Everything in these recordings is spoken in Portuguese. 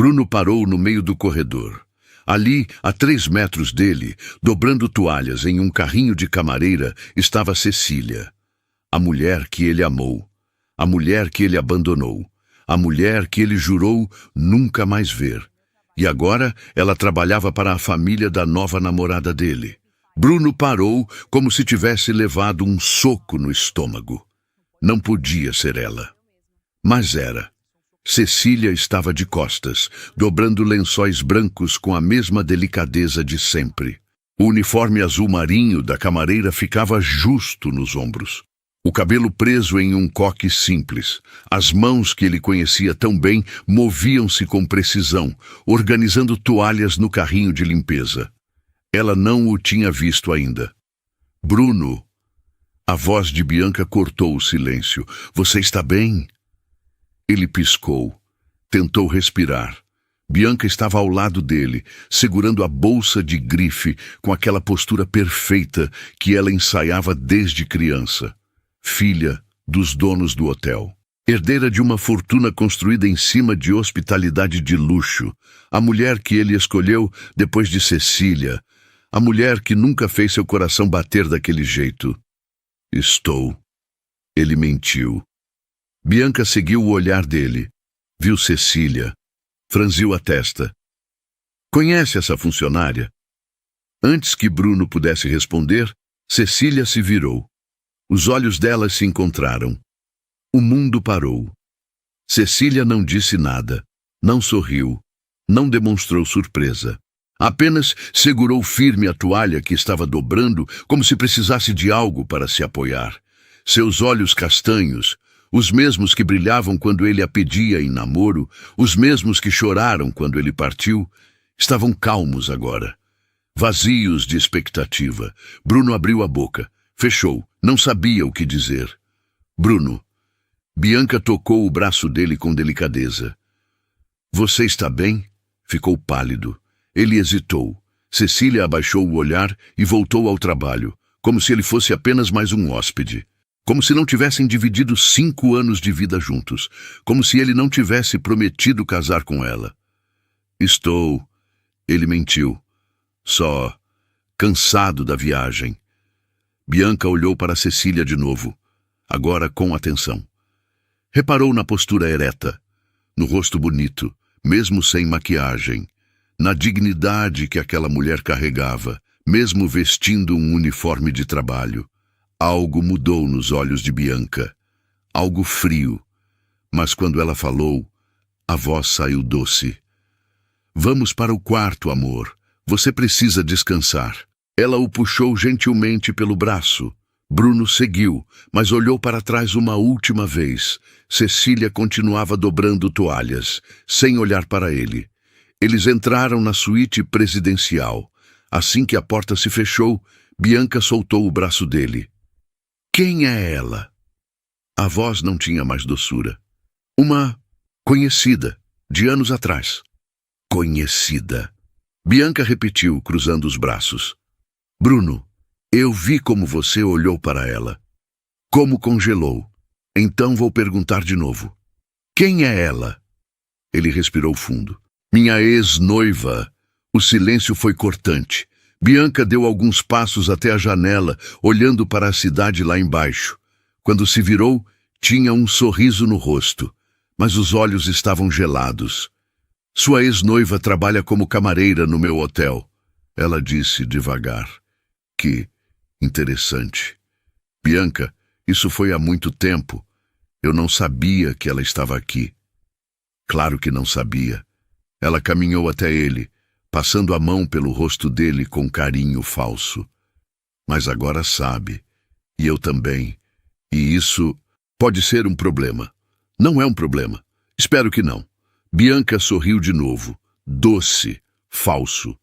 Bruno parou no meio do corredor. Ali, a 3 metros dele, dobrando toalhas em um carrinho de camareira, estava Cecília. A mulher que ele amou. A mulher que ele abandonou. A mulher que ele jurou nunca mais ver. E agora ela trabalhava para a família da nova namorada dele. Bruno parou como se tivesse levado um soco no estômago. Não podia ser ela. Mas era. Cecília estava de costas, dobrando lençóis brancos com a mesma delicadeza de sempre. O uniforme azul marinho da camareira ficava justo nos ombros. O cabelo preso em um coque simples. As mãos que ele conhecia tão bem moviam-se com precisão, organizando toalhas no carrinho de limpeza. Ela não o tinha visto ainda. Bruno. A voz de Bianca cortou o silêncio. Você está bem? Ele piscou. Tentou respirar. Bianca estava ao lado dele, segurando a bolsa de grife com aquela postura perfeita que ela ensaiava desde criança. Filha dos donos do hotel. Herdeira de uma fortuna construída em cima de hospitalidade de luxo. A mulher que ele escolheu depois de Cecília. A mulher que nunca fez seu coração bater daquele jeito. Estou. Ele mentiu. Bianca seguiu o olhar dele. Viu Cecília. Franziu a testa. Conhece essa funcionária? Antes que Bruno pudesse responder, Cecília se virou. Os olhos dela se encontraram. O mundo parou. Cecília não disse nada, não sorriu, não demonstrou surpresa. Apenas segurou firme a toalha que estava dobrando, como se precisasse de algo para se apoiar. Seus olhos castanhos, os mesmos que brilhavam quando ele a pedia em namoro, os mesmos que choraram quando ele partiu, estavam calmos agora. Vazios de expectativa. Bruno abriu a boca. Fechou. Não sabia o que dizer. Bruno. Bianca tocou o braço dele com delicadeza. Você está bem? Ficou pálido. Ele hesitou. Cecília abaixou o olhar e voltou ao trabalho, como se ele fosse apenas mais um hóspede. Como se não tivessem dividido 5 anos de vida juntos. Como se ele não tivesse prometido casar com ela. Estou... Ele mentiu. Só... cansado da viagem. Bianca olhou para Cecília de novo, agora com atenção. Reparou na postura ereta, no rosto bonito, mesmo sem maquiagem, na dignidade que aquela mulher carregava, mesmo vestindo um uniforme de trabalho. Algo mudou nos olhos de Bianca, algo frio, mas quando ela falou, a voz saiu doce. Vamos para o quarto, amor. Você precisa descansar. Ela o puxou gentilmente pelo braço. Bruno seguiu, mas olhou para trás uma última vez. Cecília continuava dobrando toalhas, sem olhar para ele. Eles entraram na suíte presidencial. Assim que a porta se fechou, Bianca soltou o braço dele. Quem é ela? A voz não tinha mais doçura. Uma conhecida, de anos atrás. Conhecida. Bianca repetiu, cruzando os braços. Bruno, eu vi como você olhou para ela. Como congelou. Então vou perguntar de novo. Quem é ela? Ele respirou fundo. Minha ex-noiva. O silêncio foi cortante. Bianca deu alguns passos até a janela, olhando para a cidade lá embaixo. Quando se virou, tinha um sorriso no rosto, mas os olhos estavam gelados. Sua ex-noiva trabalha como camareira no meu hotel. Ela disse devagar. Que interessante. Bianca, isso foi há muito tempo. Eu não sabia que ela estava aqui. Claro que não sabia. Ela caminhou até ele, passando a mão pelo rosto dele com carinho falso. Mas agora sabe. E eu também. E isso pode ser um problema. Não é um problema. Espero que não. Bianca sorriu de novo. Doce, falso.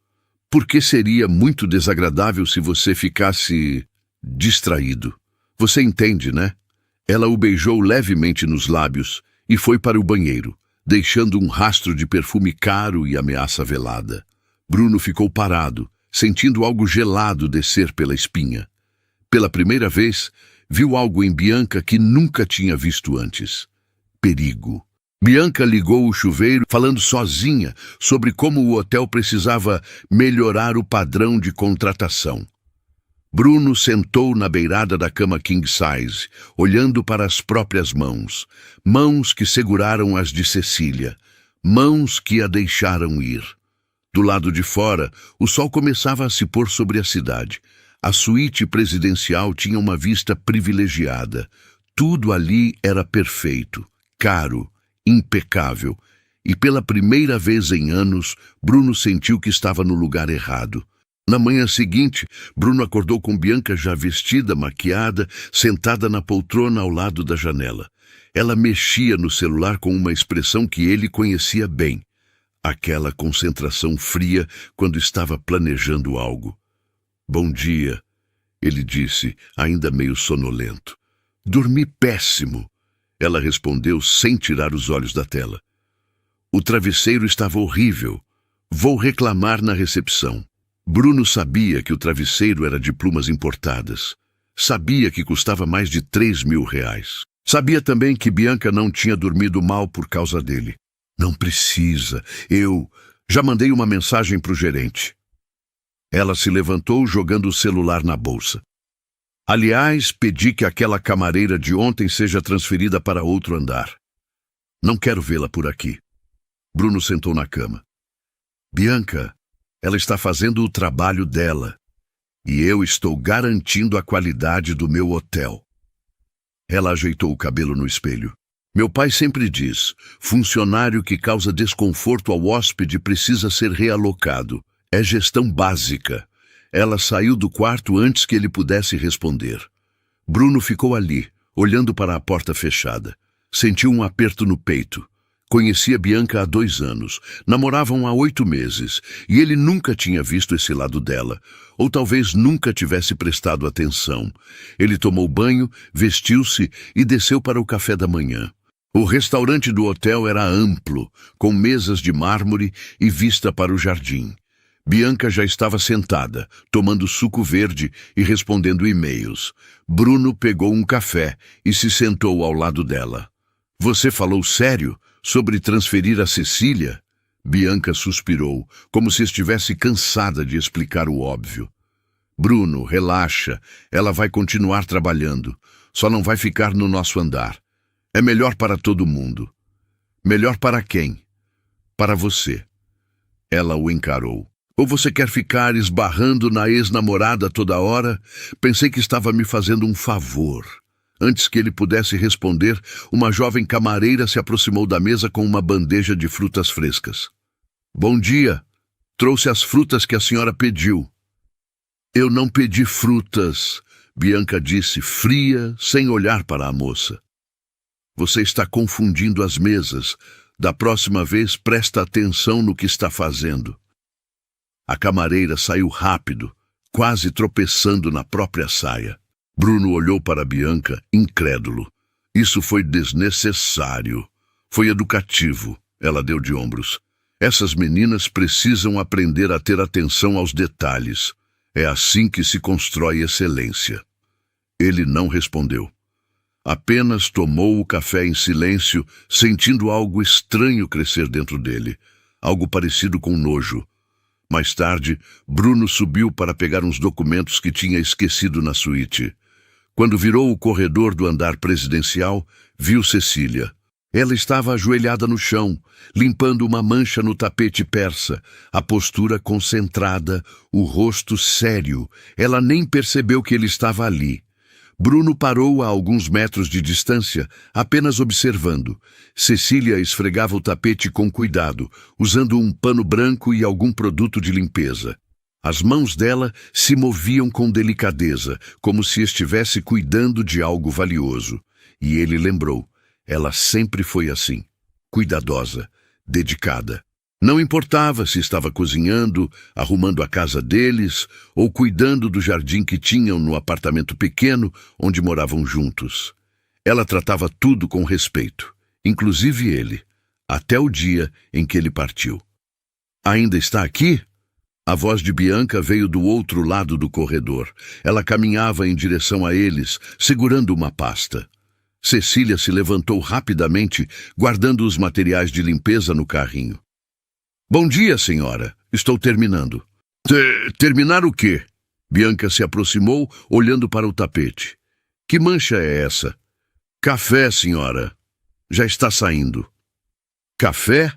Porque seria muito desagradável se você ficasse distraído. Você entende, né? Ela o beijou levemente nos lábios e foi para o banheiro, deixando um rastro de perfume caro e ameaça velada. Bruno ficou parado, sentindo algo gelado descer pela espinha. Pela primeira vez, viu algo em Bianca que nunca tinha visto antes. Perigo. Bianca ligou o chuveiro, falando sozinha sobre como o hotel precisava melhorar o padrão de contratação. Bruno sentou na beirada da cama king size, olhando para as próprias mãos. Mãos que seguraram as de Cecília. Mãos que a deixaram ir. Do lado de fora, o sol começava a se pôr sobre a cidade. A suíte presidencial tinha uma vista privilegiada. Tudo ali era perfeito, caro, impecável. E pela primeira vez em anos, Bruno sentiu que estava no lugar errado. Na manhã seguinte, Bruno acordou com Bianca já vestida, maquiada, sentada na poltrona ao lado da janela. Ela mexia no celular com uma expressão que ele conhecia bem. Aquela concentração fria quando estava planejando algo. "Bom dia", ele disse, ainda meio sonolento. "Dormi péssimo", ela respondeu sem tirar os olhos da tela. "O travesseiro estava horrível. Vou reclamar na recepção." Bruno sabia que o travesseiro era de plumas importadas. Sabia que custava mais de R$3.000. Sabia também que Bianca não tinha dormido mal por causa dele. "Não precisa. Eu já mandei uma mensagem para o gerente." Ela se levantou, jogando o celular na bolsa. "Aliás, pedi que aquela camareira de ontem seja transferida para outro andar. Não quero vê-la por aqui." Bruno sentou na cama. "Bianca, ela está fazendo o trabalho dela. E eu estou garantindo a qualidade do meu hotel." Ela ajeitou o cabelo no espelho. "Meu pai sempre diz, funcionário que causa desconforto ao hóspede precisa ser realocado. É gestão básica." Ela saiu do quarto antes que ele pudesse responder. Bruno ficou ali, olhando para a porta fechada. Sentiu um aperto no peito. Conhecia Bianca há 2 anos, namoravam há 8 meses, e ele nunca tinha visto esse lado dela, ou talvez nunca tivesse prestado atenção. Ele tomou banho, vestiu-se e desceu para o café da manhã. O restaurante do hotel era amplo, com mesas de mármore e vista para o jardim. Bianca já estava sentada, tomando suco verde e respondendo e-mails. Bruno pegou um café e se sentou ao lado dela. "Você falou sério sobre transferir a Cecília?" Bianca suspirou, como se estivesse cansada de explicar o óbvio. "Bruno, relaxa, ela vai continuar trabalhando. Só não vai ficar no nosso andar. É melhor para todo mundo." "Melhor para quem?" "Para você." Ela o encarou. "Ou você quer ficar esbarrando na ex-namorada toda hora? Pensei que estava me fazendo um favor." Antes que ele pudesse responder, uma jovem camareira se aproximou da mesa com uma bandeja de frutas frescas. "Bom dia. Trouxe as frutas que a senhora pediu." "Eu não pedi frutas", Bianca disse, fria, sem olhar para a moça. "Você está confundindo as mesas. Da próxima vez, presta atenção no que está fazendo." A camareira saiu rápido, quase tropeçando na própria saia. Bruno olhou para Bianca, incrédulo. "Isso foi desnecessário. Foi educativo", ela deu de ombros. "Essas meninas precisam aprender a ter atenção aos detalhes. É assim que se constrói excelência." Ele não respondeu. Apenas tomou o café em silêncio, sentindo algo estranho crescer dentro dele. Algo parecido com nojo. Mais tarde, Bruno subiu para pegar uns documentos que tinha esquecido na suíte. Quando virou o corredor do andar presidencial, viu Cecília. Ela estava ajoelhada no chão, limpando uma mancha no tapete persa, a postura concentrada, o rosto sério. Ela nem percebeu que ele estava ali. Bruno parou a alguns metros de distância, apenas observando. Cecília esfregava o tapete com cuidado, usando um pano branco e algum produto de limpeza. As mãos dela se moviam com delicadeza, como se estivesse cuidando de algo valioso. E ele lembrou, ela sempre foi assim, cuidadosa, dedicada. Não importava se estava cozinhando, arrumando a casa deles ou cuidando do jardim que tinham no apartamento pequeno onde moravam juntos. Ela tratava tudo com respeito, inclusive ele, até o dia em que ele partiu. "Ainda está aqui?" A voz de Bianca veio do outro lado do corredor. Ela caminhava em direção a eles, segurando uma pasta. Cecília se levantou rapidamente, guardando os materiais de limpeza no carrinho. Bom dia, senhora. Estou terminando. Terminar o quê? Bianca se aproximou, olhando para o tapete. Que mancha é essa? Café, senhora. Já está saindo. Café?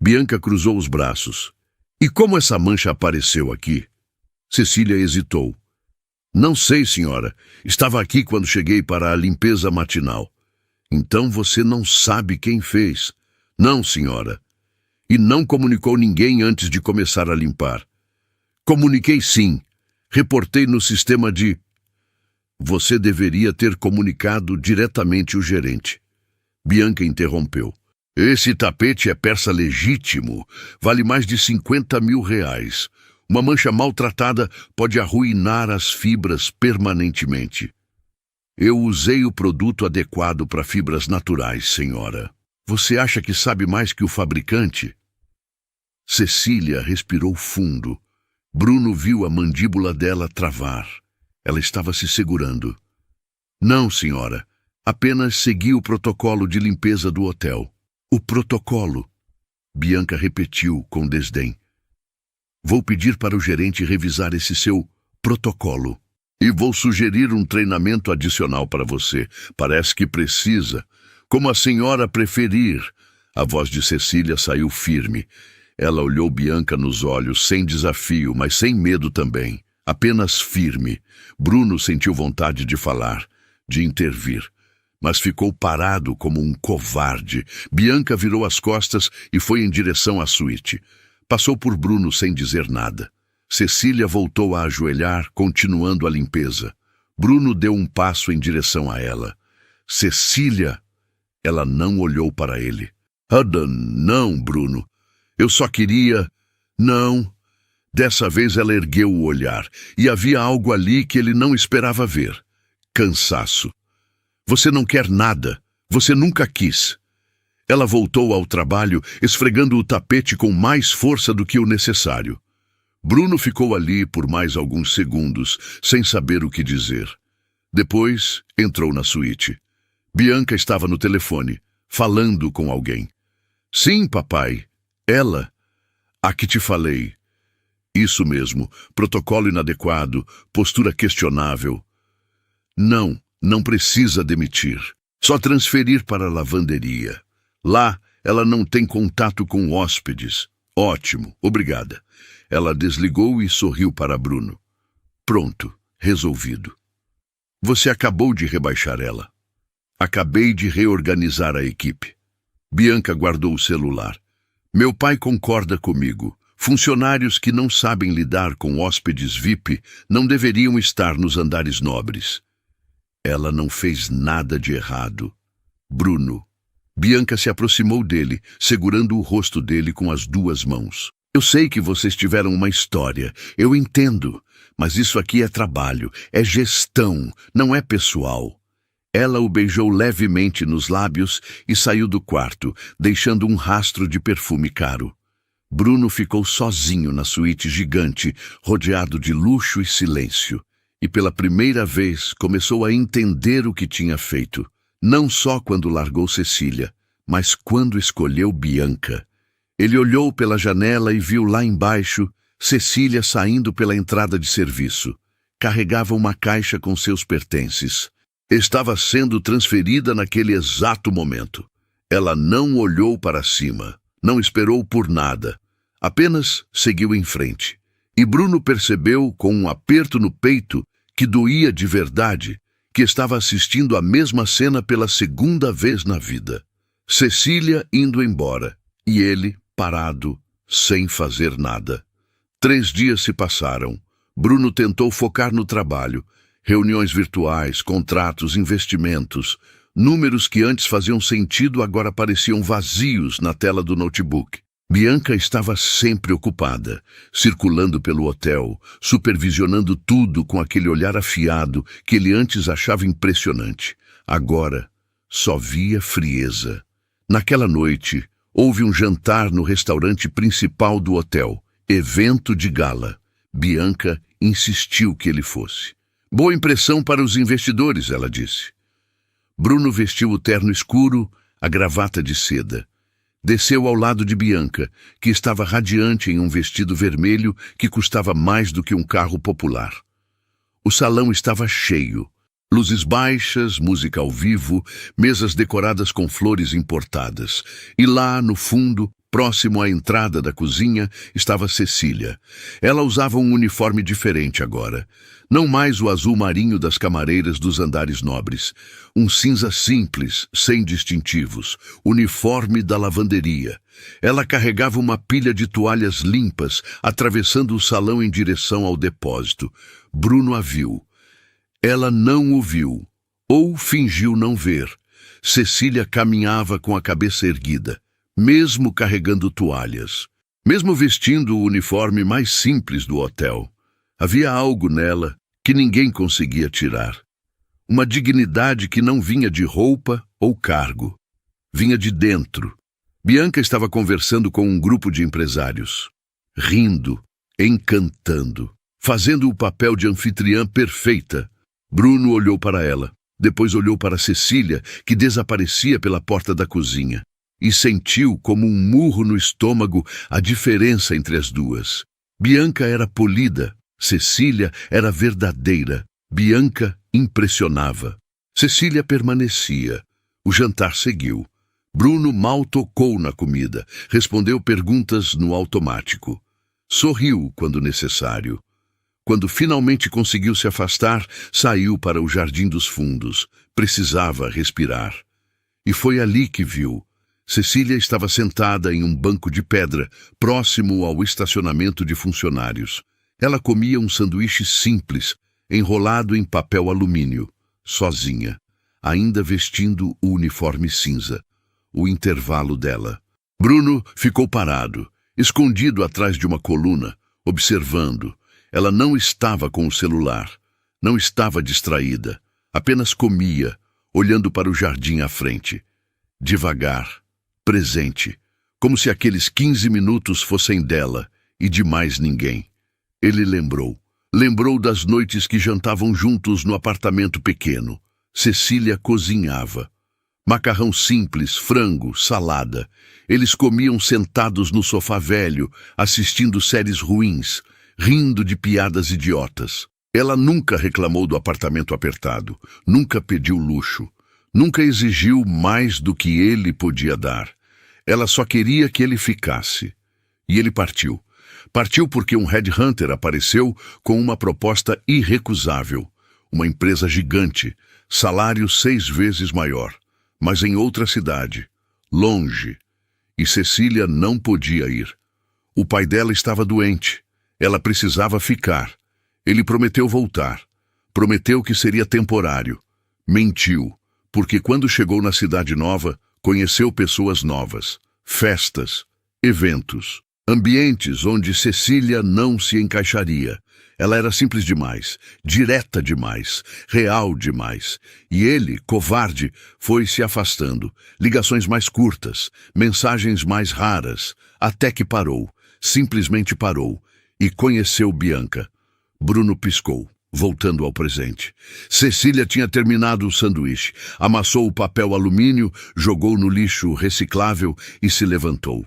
Bianca cruzou os braços. E como essa mancha apareceu aqui? Cecília hesitou. Não sei, senhora. Estava aqui quando cheguei para a limpeza matinal. Então você não sabe quem fez. Não, senhora. E não comunicou ninguém antes de começar a limpar. Comuniquei sim. Reportei no sistema de... Você deveria ter comunicado diretamente o gerente. Bianca interrompeu. Esse tapete é persa legítimo. Vale mais de 50 mil reais. Uma mancha maltratada pode arruinar as fibras permanentemente. Eu usei o produto adequado para fibras naturais, senhora. Você acha que sabe mais que o fabricante? Cecília respirou fundo. Bruno viu a mandíbula dela travar. Ela estava se segurando. Não, senhora. Apenas segui o protocolo de limpeza do hotel. O protocolo. Bianca repetiu com desdém. Vou pedir para o gerente revisar esse seu protocolo. E vou sugerir um treinamento adicional para você. Parece que precisa. Como a senhora preferir. A voz de Cecília saiu firme. Ela olhou Bianca nos olhos, sem desafio, mas sem medo também. Apenas firme. Bruno sentiu vontade de falar, de intervir. Mas ficou parado como um covarde. Bianca virou as costas e foi em direção à suíte. Passou por Bruno sem dizer nada. Cecília voltou a ajoelhar, continuando a limpeza. Bruno deu um passo em direção a ela. Cecília! Ela não olhou para ele. Adam, não, Bruno. Eu só queria... Não. Dessa vez ela ergueu o olhar, e havia algo ali que ele não esperava ver. Cansaço. Você não quer nada. Você nunca quis. Ela voltou ao trabalho, esfregando o tapete com mais força do que o necessário. Bruno ficou ali por mais alguns segundos, sem saber o que dizer. Depois, entrou na suíte. Bianca estava no telefone, falando com alguém. Sim, papai. Ela. A que te falei. Isso mesmo. Protocolo inadequado, postura questionável. Não precisa demitir. Só transferir para a lavanderia. Lá, ela não tem contato com hóspedes. Ótimo, obrigada. Ela desligou e sorriu para Bruno. Pronto, resolvido. Você acabou de rebaixar ela. Acabei de reorganizar a equipe. Bianca guardou o celular. Meu pai concorda comigo. Funcionários que não sabem lidar com hóspedes VIP não deveriam estar nos andares nobres. Ela não fez nada de errado. Bruno. Bianca se aproximou dele, segurando o rosto dele com as duas mãos. Eu sei que vocês tiveram uma história, eu entendo, mas isso aqui é trabalho, é gestão, não é pessoal. Ela o beijou levemente nos lábios e saiu do quarto, deixando um rastro de perfume caro. Bruno ficou sozinho na suíte gigante, rodeado de luxo e silêncio, e pela primeira vez começou a entender o que tinha feito. Não só quando largou Cecília, mas quando escolheu Bianca. Ele olhou pela janela e viu lá embaixo Cecília saindo pela entrada de serviço. Carregava uma caixa com seus pertences. Estava sendo transferida naquele exato momento. Ela não olhou para cima, não esperou por nada. Apenas seguiu em frente. E Bruno percebeu, com um aperto no peito, que doía de verdade, que estava assistindo a mesma cena pela segunda vez na vida. Cecília indo embora, e ele parado, sem fazer nada. 3 dias se passaram. Bruno tentou focar no trabalho. Reuniões virtuais, contratos, investimentos. Números que antes faziam sentido agora pareciam vazios na tela do notebook. Bianca estava sempre ocupada, circulando pelo hotel, supervisionando tudo com aquele olhar afiado que ele antes achava impressionante. Agora, só via frieza. Naquela noite, houve um jantar no restaurante principal do hotel, evento de gala. Bianca insistiu que ele fosse. Boa impressão para os investidores, ela disse. Bruno vestiu o terno escuro, a gravata de seda. Desceu ao lado de Bianca, que estava radiante em um vestido vermelho que custava mais do que um carro popular. O salão estava cheio. Luzes baixas, música ao vivo, mesas decoradas com flores importadas. E lá, no fundo, próximo à entrada da cozinha, estava Cecília. Ela usava um uniforme diferente agora. Não mais o azul marinho das camareiras dos andares nobres. Um cinza simples, sem distintivos. Uniforme da lavanderia. Ela carregava uma pilha de toalhas limpas, atravessando o salão em direção ao depósito. Bruno a viu. Ela não o viu, ou fingiu não ver. Cecília caminhava com a cabeça erguida, mesmo carregando toalhas, mesmo vestindo o uniforme mais simples do hotel. Havia algo nela que ninguém conseguia tirar. Uma dignidade que não vinha de roupa ou cargo. Vinha de dentro. Bianca estava conversando com um grupo de empresários, rindo, encantando, fazendo o papel de anfitriã perfeita. Bruno olhou para ela, depois olhou para Cecília, que desaparecia pela porta da cozinha, e sentiu como um murro no estômago a diferença entre as duas. Bianca era polida, Cecília era verdadeira. Bianca impressionava. Cecília permanecia. O jantar seguiu. Bruno mal tocou na comida, respondeu perguntas no automático. Sorriu quando necessário. Quando finalmente conseguiu se afastar, saiu para o jardim dos fundos. Precisava respirar. E foi ali que viu. Cecília estava sentada em um banco de pedra, próximo ao estacionamento de funcionários. Ela comia um sanduíche simples, enrolado em papel alumínio, sozinha, ainda vestindo o uniforme cinza, o intervalo dela. Bruno ficou parado, escondido atrás de uma coluna, observando. Ela não estava com o celular, não estava distraída, apenas comia, olhando para o jardim à frente. Devagar, presente, como se aqueles 15 minutos fossem dela e de mais ninguém. Ele lembrou das noites que jantavam juntos no apartamento pequeno. Cecília cozinhava. Macarrão simples, frango, salada. Eles comiam sentados no sofá velho, assistindo séries ruins, rindo de piadas idiotas. Ela nunca reclamou do apartamento apertado, nunca pediu luxo, nunca exigiu mais do que ele podia dar. Ela só queria que ele ficasse. E ele partiu. Partiu porque um headhunter apareceu com uma proposta irrecusável. Uma empresa gigante, salário 6 vezes maior, mas em outra cidade, longe. E Cecília não podia ir. O pai dela estava doente. Ela precisava ficar. Ele prometeu voltar. Prometeu que seria temporário. Mentiu, porque quando chegou na cidade nova, conheceu pessoas novas, festas, eventos, ambientes onde Cecília não se encaixaria. Ela era simples demais, direta demais, real demais. E ele, covarde, foi se afastando. Ligações mais curtas, mensagens mais raras, até que parou, simplesmente parou. E conheceu Bianca. Bruno piscou, voltando ao presente. Cecília tinha terminado o sanduíche, amassou o papel alumínio, jogou no lixo reciclável e se levantou.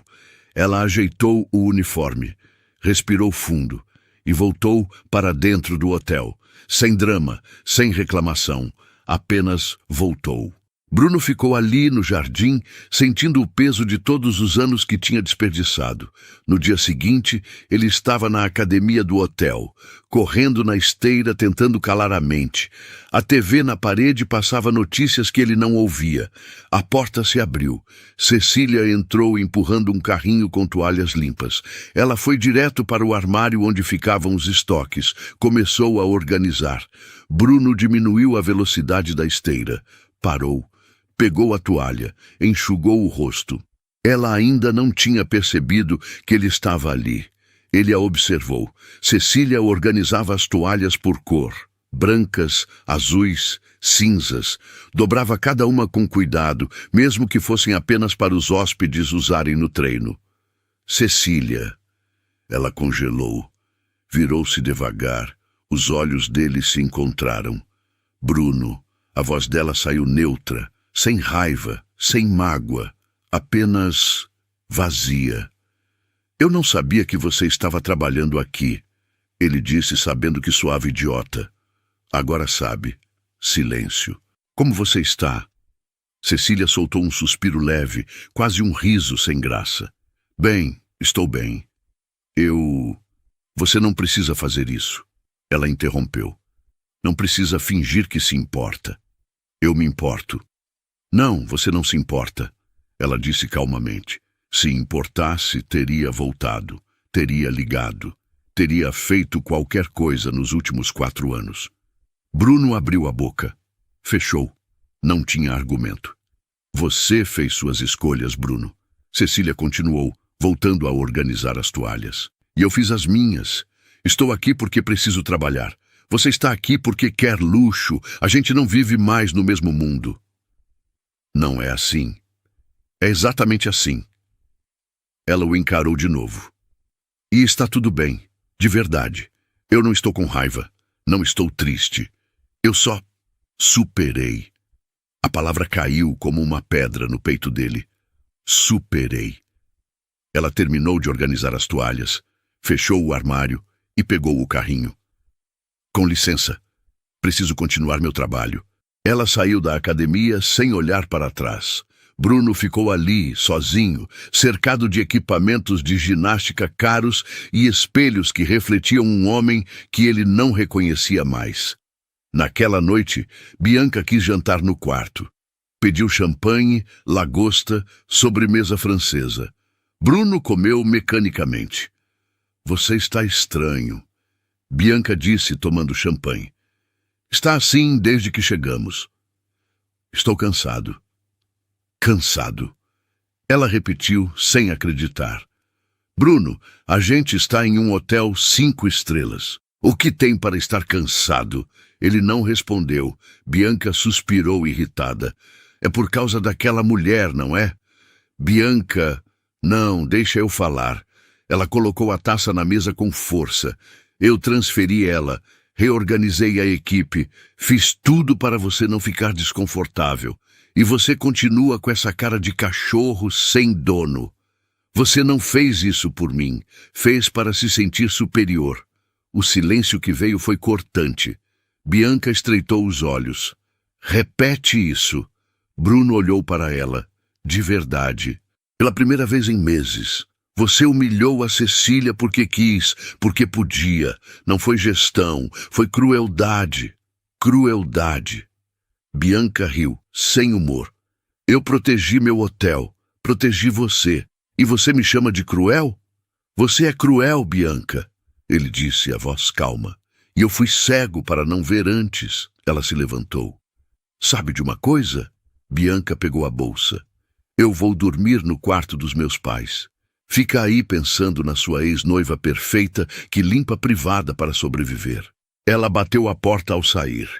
Ela ajeitou o uniforme, respirou fundo e voltou para dentro do hotel. Sem drama, sem reclamação, apenas voltou. Bruno ficou ali no jardim, sentindo o peso de todos os anos que tinha desperdiçado. No dia seguinte, ele estava na academia do hotel, correndo na esteira, tentando calar a mente. A TV na parede passava notícias que ele não ouvia. A porta se abriu. Cecília entrou empurrando um carrinho com toalhas limpas. Ela foi direto para o armário onde ficavam os estoques. Começou a organizar. Bruno diminuiu a velocidade da esteira. Parou. Pegou a toalha, enxugou o rosto. Ela ainda não tinha percebido que ele estava ali. Ele a observou. Cecília organizava as toalhas por cor. Brancas, azuis, cinzas. Dobrava cada uma com cuidado, mesmo que fossem apenas para os hóspedes usarem no treino. Cecília. Ela congelou. Virou-se devagar. Os olhos dele se encontraram. Bruno. A voz dela saiu neutra, sem raiva, sem mágoa, apenas vazia. Eu não sabia que você estava trabalhando aqui, ele disse, sabendo que soava idiota. Agora sabe. Silêncio. Como você está? Cecília soltou um suspiro leve, quase um riso sem graça. Bem, estou bem. Você não precisa fazer isso. Ela interrompeu. Não precisa fingir que se importa. Eu me importo. Não, você não se importa. Ela disse calmamente. Se importasse, teria voltado, teria ligado, teria feito qualquer coisa nos últimos 4 anos. Bruno abriu a boca. Fechou. Não tinha argumento. Você fez suas escolhas, Bruno. Cecília continuou, voltando a organizar as toalhas. E eu fiz as minhas. Estou aqui porque preciso trabalhar. Você está aqui porque quer luxo. A gente não vive mais no mesmo mundo. Não é assim. É exatamente assim. Ela o encarou de novo. E está tudo bem, de verdade. Eu não estou com raiva, não estou triste. Eu só superei. A palavra caiu como uma pedra no peito dele. Superei. Ela terminou de organizar as toalhas, fechou o armário e pegou o carrinho. Com licença, preciso continuar meu trabalho. Ela saiu da academia sem olhar para trás. Bruno ficou ali, sozinho, cercado de equipamentos de ginástica caros e espelhos que refletiam um homem que ele não reconhecia mais. Naquela noite, Bianca quis jantar no quarto. Pediu champanhe, lagosta, sobremesa francesa. Bruno comeu mecanicamente. Você está estranho, Bianca disse, tomando champanhe. Está assim desde que chegamos. Estou cansado. Cansado. Ela repetiu, sem acreditar. Bruno, a gente está em um hotel 5 estrelas. O que tem para estar cansado? Ele não respondeu. Bianca suspirou irritada. É por causa daquela mulher, não é? Bianca... Não, deixa eu falar. Ela colocou a taça na mesa com força. Eu transferi ela, reorganizei a equipe, fiz tudo para você não ficar desconfortável. E você continua com essa cara de cachorro sem dono. Você não fez isso por mim, fez para se sentir superior. O silêncio que veio foi cortante. Bianca estreitou os olhos. Repete isso. Bruno olhou para ela. De verdade. Pela primeira vez em meses. Você humilhou a Cecília porque quis, porque podia. Não foi gestão, foi crueldade. Crueldade. Bianca riu, sem humor. Eu protegi meu hotel, protegi você. E você me chama de cruel? Você é cruel, Bianca, ele disse, a voz calma. E eu fui cego para não ver antes. Ela se levantou. Sabe de uma coisa? Bianca pegou a bolsa. Eu vou dormir no quarto dos meus pais. Fica aí pensando na sua ex-noiva perfeita que limpa a privada para sobreviver. Ela bateu a porta ao sair.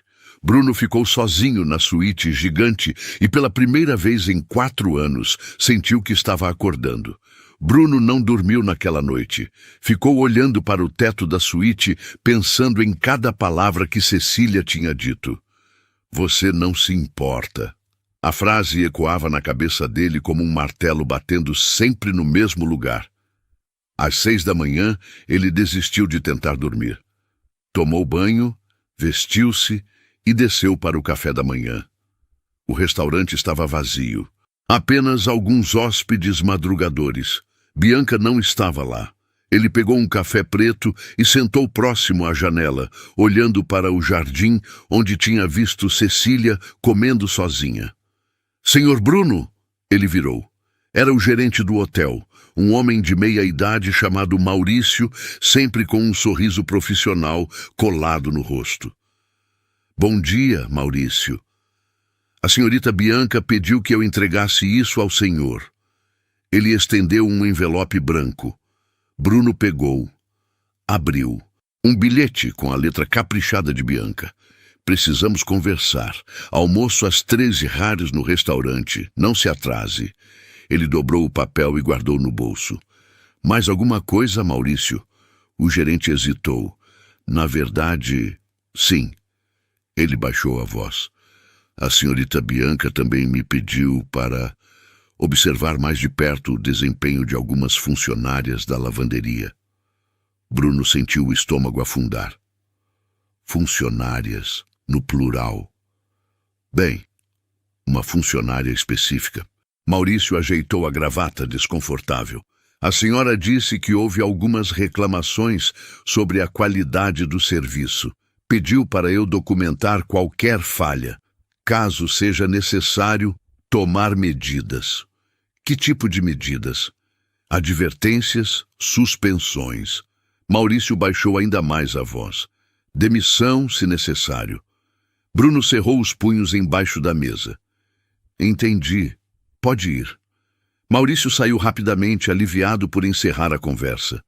Bruno ficou sozinho na suíte gigante e pela primeira vez em 4 anos sentiu que estava acordando. Bruno não dormiu naquela noite. Ficou olhando para o teto da suíte, pensando em cada palavra que Cecília tinha dito. Você não se importa. A frase ecoava na cabeça dele como um martelo batendo sempre no mesmo lugar. Às 6 da manhã, ele desistiu de tentar dormir. Tomou banho, vestiu-se e desceu para o café da manhã. O restaurante estava vazio. Apenas alguns hóspedes madrugadores. Bianca não estava lá. Ele pegou um café preto e sentou próximo à janela, olhando para o jardim onde tinha visto Cecília comendo sozinha. Senhor Bruno, ele virou. Era o gerente do hotel, um homem de meia-idade chamado Maurício, sempre com um sorriso profissional colado no rosto. Bom dia, Maurício. A senhorita Bianca pediu que eu entregasse isso ao senhor. Ele estendeu um envelope branco. Bruno pegou. Abriu. Um bilhete com a letra caprichada de Bianca. Precisamos conversar. Almoço às 13h no restaurante. Não se atrase. Ele dobrou o papel e guardou no bolso. Mais alguma coisa, Maurício? O gerente hesitou. Na verdade, sim. Ele baixou a voz. A senhorita Bianca também me pediu para observar mais de perto o desempenho de algumas funcionárias da lavanderia. Bruno sentiu o estômago afundar. Funcionárias, no plural. Bem, uma funcionária específica. Maurício ajeitou a gravata desconfortável. A senhora disse que houve algumas reclamações sobre a qualidade do serviço. Pediu para eu documentar qualquer falha, caso seja necessário tomar medidas. Que tipo de medidas? Advertências, suspensões. Maurício baixou ainda mais a voz. Demissão, se necessário. Bruno cerrou os punhos embaixo da mesa. Entendi. Pode ir. Maurício saiu rapidamente, aliviado por encerrar a conversa.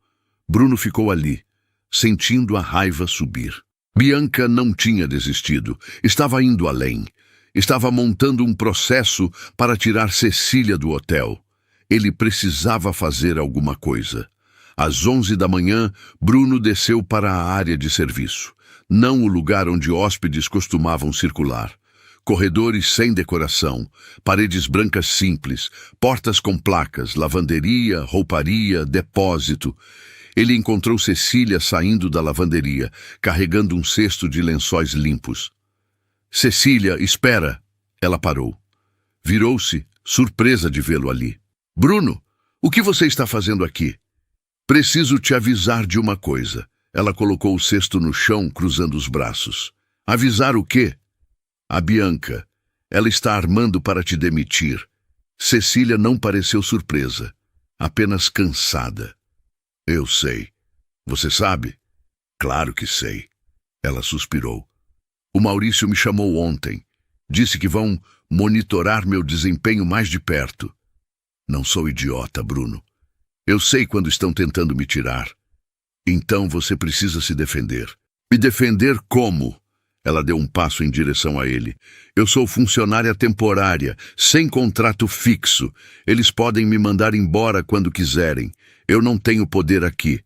Bruno ficou ali, sentindo a raiva subir. Bianca não tinha desistido. Estava indo além. Estava montando um processo para tirar Cecília do hotel. Ele precisava fazer alguma coisa. Às 11 da manhã, Bruno desceu para a área de serviço. Não o lugar onde hóspedes costumavam circular. Corredores sem decoração, paredes brancas simples, portas com placas, lavanderia, rouparia, depósito. Ele encontrou Cecília saindo da lavanderia, carregando um cesto de lençóis limpos. Cecília, espera! Ela parou. Virou-se, surpresa de vê-lo ali. Bruno, o que você está fazendo aqui? Preciso te avisar de uma coisa. Ela colocou o cesto no chão, cruzando os braços. Avisar o quê? A Bianca. Ela está armando para te demitir. Cecília não pareceu surpresa, apenas cansada. Eu sei. Você sabe? Claro que sei. Ela suspirou. O Maurício me chamou ontem. Disse que vão monitorar meu desempenho mais de perto. Não sou idiota, Bruno. Eu sei quando estão tentando me tirar. Então você precisa se defender. Me defender como? Ela deu um passo em direção a ele. Eu sou funcionária temporária, sem contrato fixo. Eles podem me mandar embora quando quiserem. Eu não tenho poder aqui.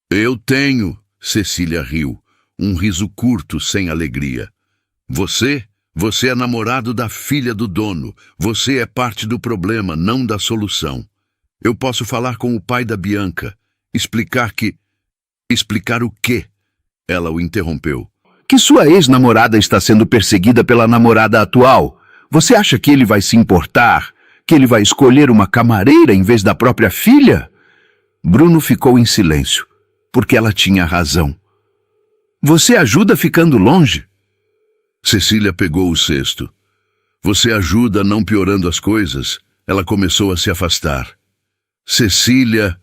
Eu tenho, Cecília riu. Um riso curto, sem alegria. Você é namorado da filha do dono. Você é parte do problema, não da solução. Eu posso falar com o pai da Bianca. Explicar o quê? Ela o interrompeu. Que sua ex-namorada está sendo perseguida pela namorada atual. Você acha que ele vai se importar? Que ele vai escolher uma camareira em vez da própria filha? Bruno ficou em silêncio, porque ela tinha razão. Você ajuda ficando longe? Cecília pegou o cesto. Você ajuda não piorando as coisas? Ela começou a se afastar. Cecília...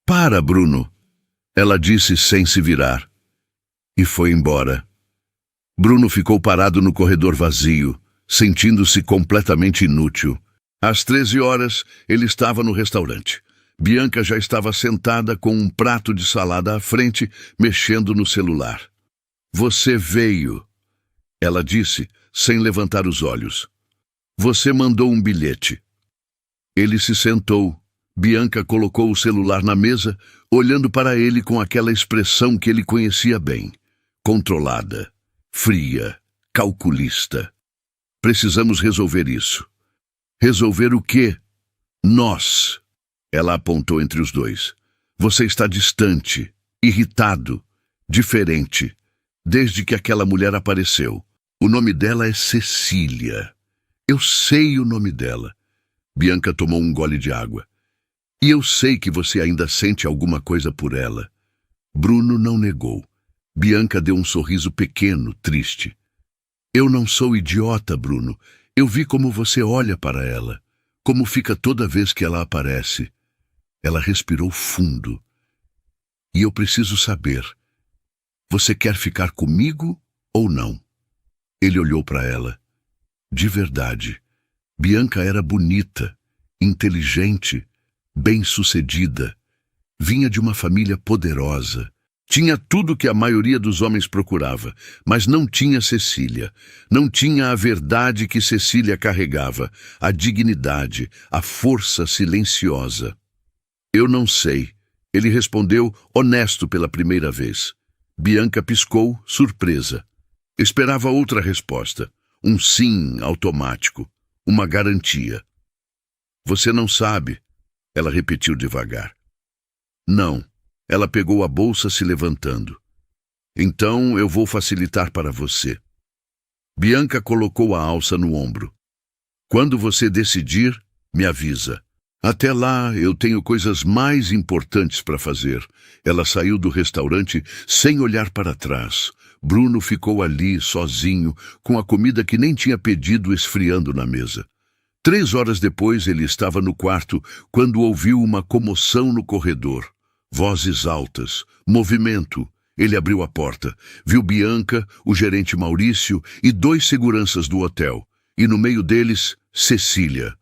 Para, Bruno. Ela disse sem se virar. E foi embora. Bruno ficou parado no corredor vazio, sentindo-se completamente inútil. Às 13 horas, ele estava no restaurante. Bianca já estava sentada com um prato de salada à frente, mexendo no celular. Você veio, ela disse, sem levantar os olhos. Você mandou um bilhete. Ele se sentou. Bianca colocou o celular na mesa, olhando para ele com aquela expressão que ele conhecia bem. Controlada, fria, calculista. Precisamos resolver isso. Resolver o quê? Nós. Ela apontou entre os dois. Você está distante, irritado, diferente, desde que aquela mulher apareceu. O nome dela é Cecília. Eu sei o nome dela. Bianca tomou um gole de água. E eu sei que você ainda sente alguma coisa por ela. Bruno não negou. Bianca deu um sorriso pequeno, triste. Eu não sou idiota, Bruno. Eu vi como você olha para ela, como fica toda vez que ela aparece. Ela respirou fundo. E eu preciso saber, você quer ficar comigo ou não? Ele olhou para ela. De verdade, Bianca era bonita, inteligente, bem-sucedida. Vinha de uma família poderosa. Tinha tudo que a maioria dos homens procurava, mas não tinha Cecília. Não tinha a verdade que Cecília carregava, a dignidade, a força silenciosa. Eu não sei, ele respondeu, honesto pela primeira vez. Bianca piscou, surpresa. Esperava outra resposta. Um sim automático, uma garantia. Você não sabe, ela repetiu devagar. Não, ela pegou a bolsa se levantando. Então eu vou facilitar para você. Bianca colocou a alça no ombro. Quando você decidir, me avisa. Até lá, eu tenho coisas mais importantes para fazer. Ela saiu do restaurante sem olhar para trás. Bruno ficou ali, sozinho, com a comida que nem tinha pedido esfriando na mesa. 3 horas depois, ele estava no quarto quando ouviu uma comoção no corredor. Vozes altas, movimento. Ele abriu a porta, viu Bianca, o gerente Maurício e 2 seguranças do hotel. E no meio deles, Cecília.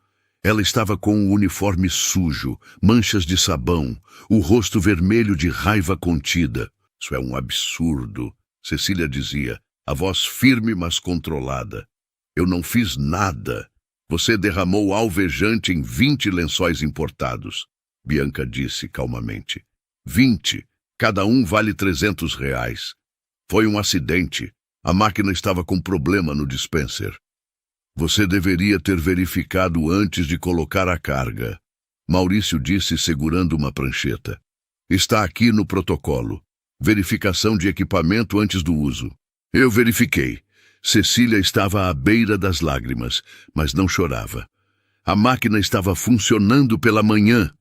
Ela estava com o uniforme sujo, manchas de sabão, o rosto vermelho de raiva contida. Isso é um absurdo, Cecília dizia, a voz firme mas controlada. Eu não fiz nada. Você derramou alvejante em 20 lençóis importados. Bianca disse calmamente. 20. Cada um vale R$300. Foi um acidente. A máquina estava com problema no dispenser. Você deveria ter verificado antes de colocar a carga. Maurício disse segurando uma prancheta. Está aqui no protocolo. Verificação de equipamento antes do uso. Eu verifiquei. Cecília estava à beira das lágrimas, mas não chorava. A máquina estava funcionando pela manhã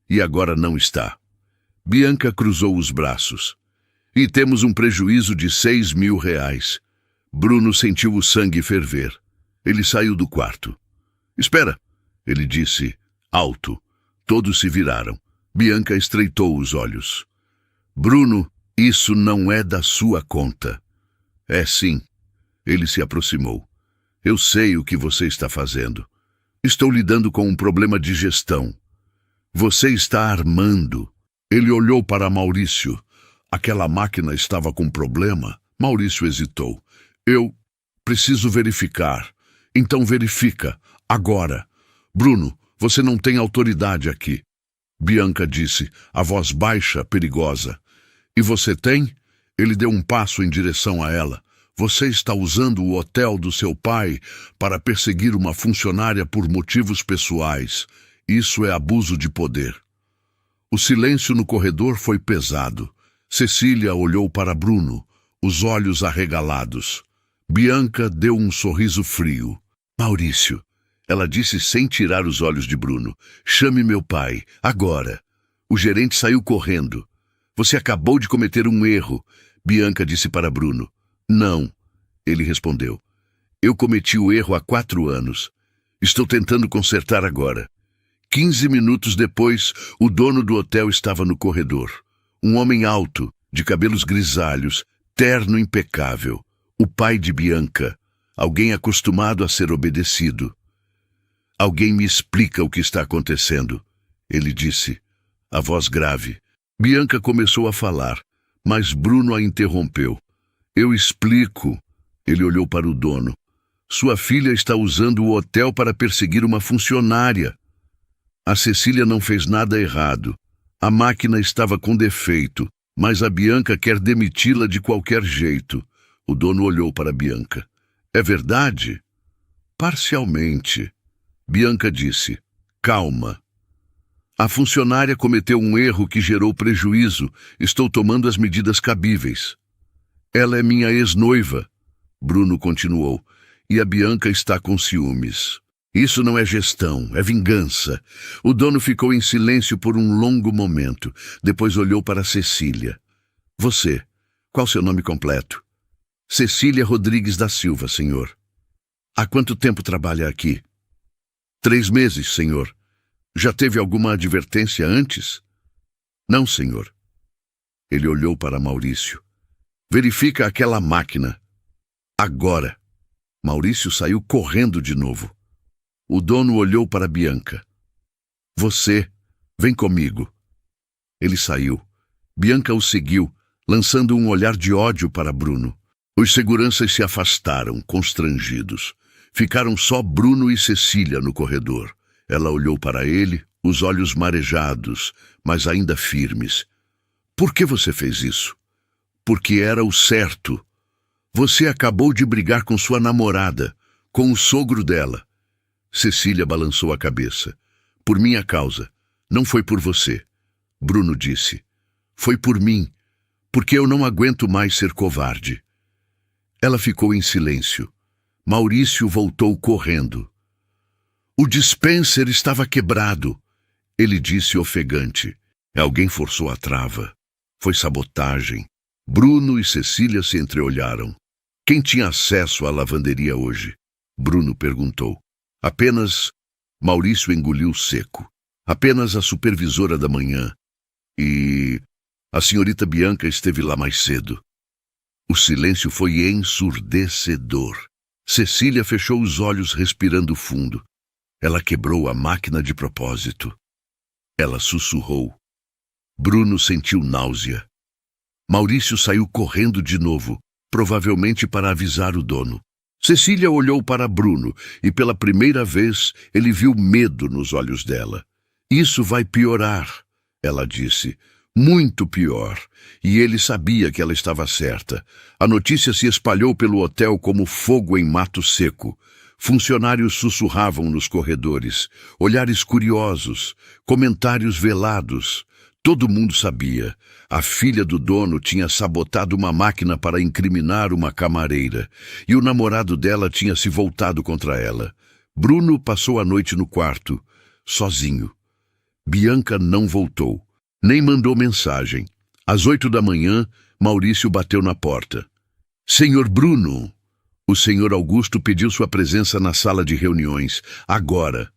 e agora não está. Bianca cruzou os braços. E temos um prejuízo de R$6.000. Bruno sentiu o sangue ferver. Ele saiu do quarto. Espera, ele disse, alto. Todos se viraram. Bianca estreitou os olhos. Bruno, isso não é da sua conta. É sim. Ele se aproximou. Eu sei o que você está fazendo. Estou lidando com um problema de gestão. Você está armando. Ele olhou para Maurício. Aquela máquina estava com problema. Maurício hesitou. Eu preciso verificar. Então verifica, agora. Bruno, você não tem autoridade aqui. Bianca disse, a voz baixa, perigosa. E você tem? Ele deu um passo em direção a ela. Você está usando o hotel do seu pai para perseguir uma funcionária por motivos pessoais. Isso é abuso de poder. O silêncio no corredor foi pesado. Cecília olhou para Bruno, os olhos arregalados. Bianca deu um sorriso frio. Maurício, ela disse sem tirar os olhos de Bruno. Chame meu pai, agora. O gerente saiu correndo. Você acabou de cometer um erro, Bianca disse para Bruno. Não, ele respondeu. Eu cometi o erro há 4 anos. Estou tentando consertar agora. 15 minutos depois, o dono do hotel estava no corredor. Um homem alto, de cabelos grisalhos, terno impecável. O pai de Bianca. Alguém acostumado a ser obedecido. Alguém me explica o que está acontecendo, ele disse, a voz grave. Bianca começou a falar, mas Bruno a interrompeu. Eu explico. Ele olhou para o dono. Sua filha está usando o hotel para perseguir uma funcionária. A Cecília não fez nada errado. A máquina estava com defeito, mas a Bianca quer demiti-la de qualquer jeito. O dono olhou para Bianca. É verdade? Parcialmente. Bianca disse. Calma. A funcionária cometeu um erro que gerou prejuízo. Estou tomando as medidas cabíveis. Ela é minha ex-noiva. Bruno continuou. E a Bianca está com ciúmes. Isso não é gestão, é vingança. O dono ficou em silêncio por um longo momento. Depois olhou para Cecília. Você, qual seu nome completo? Cecília Rodrigues da Silva, senhor. Há quanto tempo trabalha aqui? 3 meses, senhor. Já teve alguma advertência antes? Não, senhor. Ele olhou para Maurício. Verifica aquela máquina. Agora. Maurício saiu correndo de novo. O dono olhou para Bianca. Você, vem comigo. Ele saiu. Bianca o seguiu, lançando um olhar de ódio para Bruno. Os seguranças se afastaram, constrangidos. Ficaram só Bruno e Cecília no corredor. Ela olhou para ele, os olhos marejados, mas ainda firmes. Por que você fez isso? Porque era o certo. Você acabou de brigar com sua namorada. Com o sogro dela. Cecília balançou a cabeça. Por minha causa. Não foi por você. Bruno disse. Foi por mim, porque eu não aguento mais ser covarde. Ela ficou em silêncio. Maurício voltou correndo. O dispenser estava quebrado, ele disse ofegante. Alguém forçou a trava. Foi sabotagem. Bruno e Cecília se entreolharam. Quem tinha acesso à lavanderia hoje? Bruno perguntou. Apenas Maurício engoliu seco. Apenas a supervisora da manhã. E a senhorita Bianca esteve lá mais cedo. O silêncio foi ensurdecedor. Cecília fechou os olhos respirando fundo. Ela quebrou a máquina de propósito. Ela sussurrou. Bruno sentiu náusea. Maurício saiu correndo de novo, provavelmente para avisar o dono. Cecília olhou para Bruno e pela primeira vez ele viu medo nos olhos dela. Isso vai piorar, ela disse. Muito pior. E ele sabia que ela estava certa. A notícia se espalhou pelo hotel como fogo em mato seco. Funcionários sussurravam nos corredores, olhares curiosos, comentários velados. Todo mundo sabia. A filha do dono tinha sabotado uma máquina para incriminar uma camareira, e o namorado dela tinha se voltado contra ela. Bruno passou a noite no quarto, sozinho. Bianca não voltou, nem mandou mensagem. Às 8 da manhã, Maurício bateu na porta. Senhor Bruno! O senhor Augusto pediu sua presença na sala de reuniões. Agora.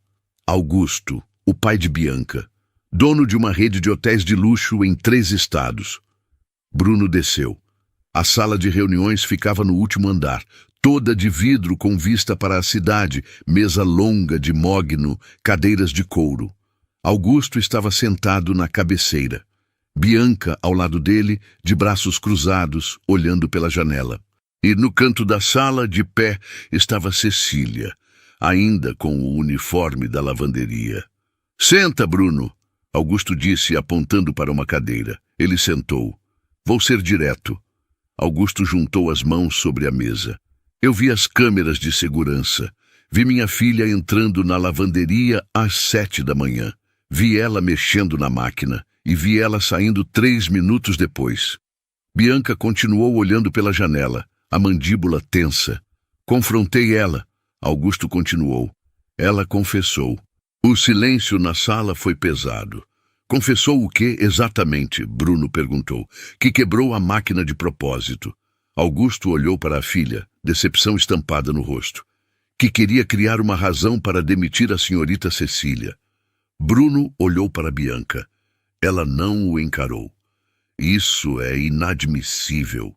Augusto, o pai de Bianca, dono de uma rede de hotéis de luxo em 3 estados. Bruno desceu. A sala de reuniões ficava no último andar, toda de vidro com vista para a cidade, mesa longa de mogno, cadeiras de couro. Augusto estava sentado na cabeceira. Bianca, ao lado dele, de braços cruzados, olhando pela janela. E no canto da sala, de pé, estava Cecília, ainda com o uniforme da lavanderia. Senta, Bruno, Augusto disse, apontando para uma cadeira. Ele sentou. Vou ser direto. Augusto juntou as mãos sobre a mesa. Eu vi as câmeras de segurança. Vi minha filha entrando na lavanderia às 7 da manhã. Vi ela mexendo na máquina e vi ela saindo 3 minutos depois. Bianca continuou olhando pela janela, a mandíbula tensa. Confrontei ela. Augusto continuou. Ela confessou. O silêncio na sala foi pesado. Confessou o que exatamente? Bruno perguntou. Que quebrou a máquina de propósito. Augusto olhou para a filha, decepção estampada no rosto. Que queria criar uma razão para demitir a senhorita Cecília. Bruno olhou para Bianca. Ela não o encarou. Isso é inadmissível.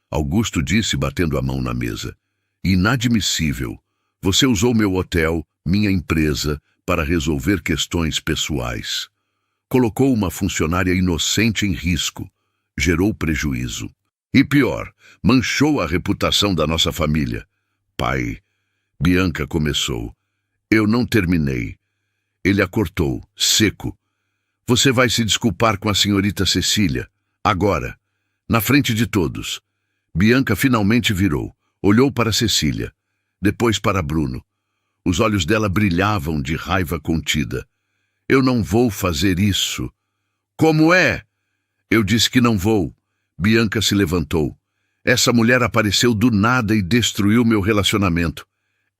Augusto disse, batendo a mão na mesa. Inadmissível. Você usou meu hotel, minha empresa, para resolver questões pessoais. Colocou uma funcionária inocente em risco. Gerou prejuízo. E pior, manchou a reputação da nossa família. Pai, Bianca começou. Eu não terminei. Ele a cortou, seco. Você vai se desculpar com a senhorita Cecília. Agora, na frente de todos. Bianca finalmente virou. Olhou para Cecília. Depois para Bruno. Os olhos dela brilhavam de raiva contida. Eu não vou fazer isso. Como é? Eu disse que não vou. Bianca se levantou. Essa mulher apareceu do nada e destruiu meu relacionamento.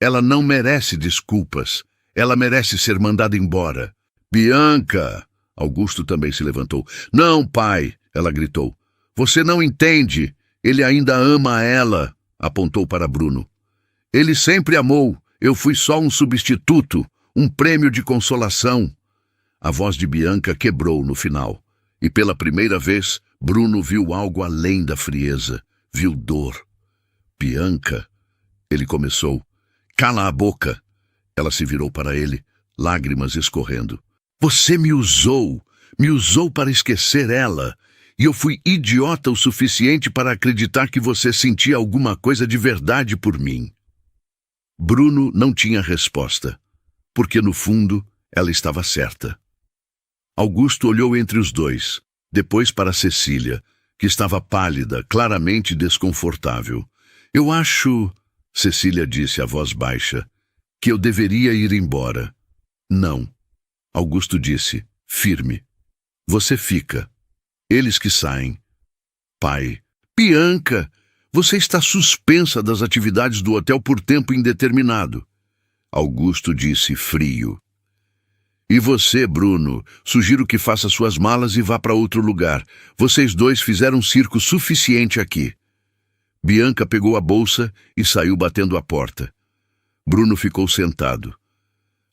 Ela não merece desculpas. Ela merece ser mandada embora. Bianca! Augusto também se levantou. Não, pai! Ela gritou. Você não entende. Ele ainda ama ela. Apontou para Bruno. Ele sempre amou. Eu fui só um substituto. Um prêmio de consolação. A voz de Bianca quebrou no final. E pela primeira vez, Bruno viu algo além da frieza. Viu dor. Bianca! Ele começou. Cala a boca! Ela se virou para ele, lágrimas escorrendo. Você me usou para esquecer ela. E eu fui idiota o suficiente para acreditar que você sentia alguma coisa de verdade por mim. Bruno não tinha resposta, porque no fundo ela estava certa. Augusto olhou entre os dois, depois para Cecília, que estava pálida, claramente desconfortável. Eu acho... Cecília disse a voz baixa, que eu deveria ir embora. Não. Augusto disse, firme. Você fica. Eles que saem. Pai. Bianca, você está suspensa das atividades do hotel por tempo indeterminado. Augusto disse, frio. E você, Bruno, sugiro que faça suas malas e vá para outro lugar. Vocês dois fizeram circo suficiente aqui. Bianca pegou a bolsa e saiu batendo a porta. Bruno ficou sentado.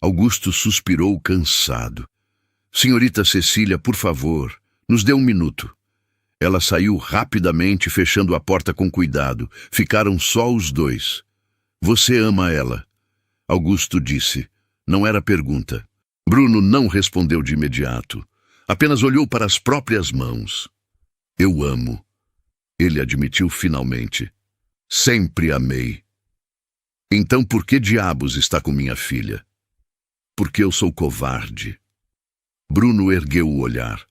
Augusto suspirou cansado. Senhorita Cecília, por favor, nos dê um minuto. Ela saiu rapidamente, fechando a porta com cuidado. Ficaram só os dois. Você ama ela? Augusto disse. Não era pergunta. Bruno não respondeu de imediato. Apenas olhou para as próprias mãos. Eu amo. Ele admitiu finalmente. Sempre amei. Então por que diabos está com minha filha? Porque eu sou covarde. Bruno ergueu o olhar.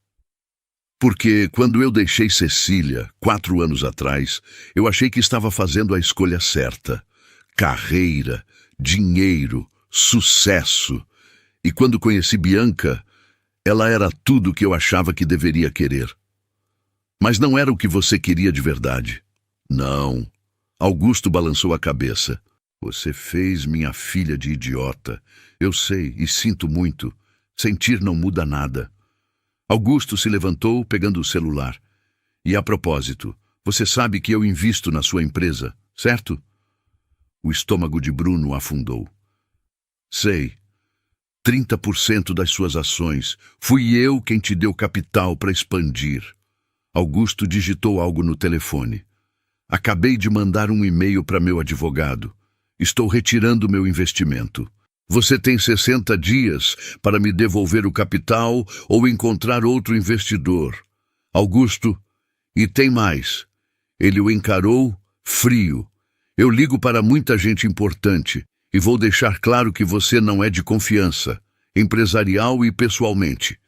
Porque quando eu deixei Cecília, 4 anos atrás, eu achei que estava fazendo a escolha certa. Carreira, dinheiro, sucesso. E quando conheci Bianca, ela era tudo o que eu achava que deveria querer. Mas não era o que você queria de verdade. Não. Augusto balançou a cabeça. Você fez minha filha de idiota. Eu sei e sinto muito. Sentir não muda nada. Augusto se levantou, pegando o celular. E a propósito, você sabe que eu invisto na sua empresa, certo? O estômago de Bruno afundou. Sei. 30% das suas ações. Fui eu quem te deu capital para expandir. Augusto digitou algo no telefone. Acabei de mandar um e-mail para meu advogado. Estou retirando meu investimento. Você tem 60 dias para me devolver o capital ou encontrar outro investidor. Augusto, e tem mais. Ele o encarou frio. Eu ligo para muita gente importante e vou deixar claro que você não é de confiança, empresarial e pessoalmente.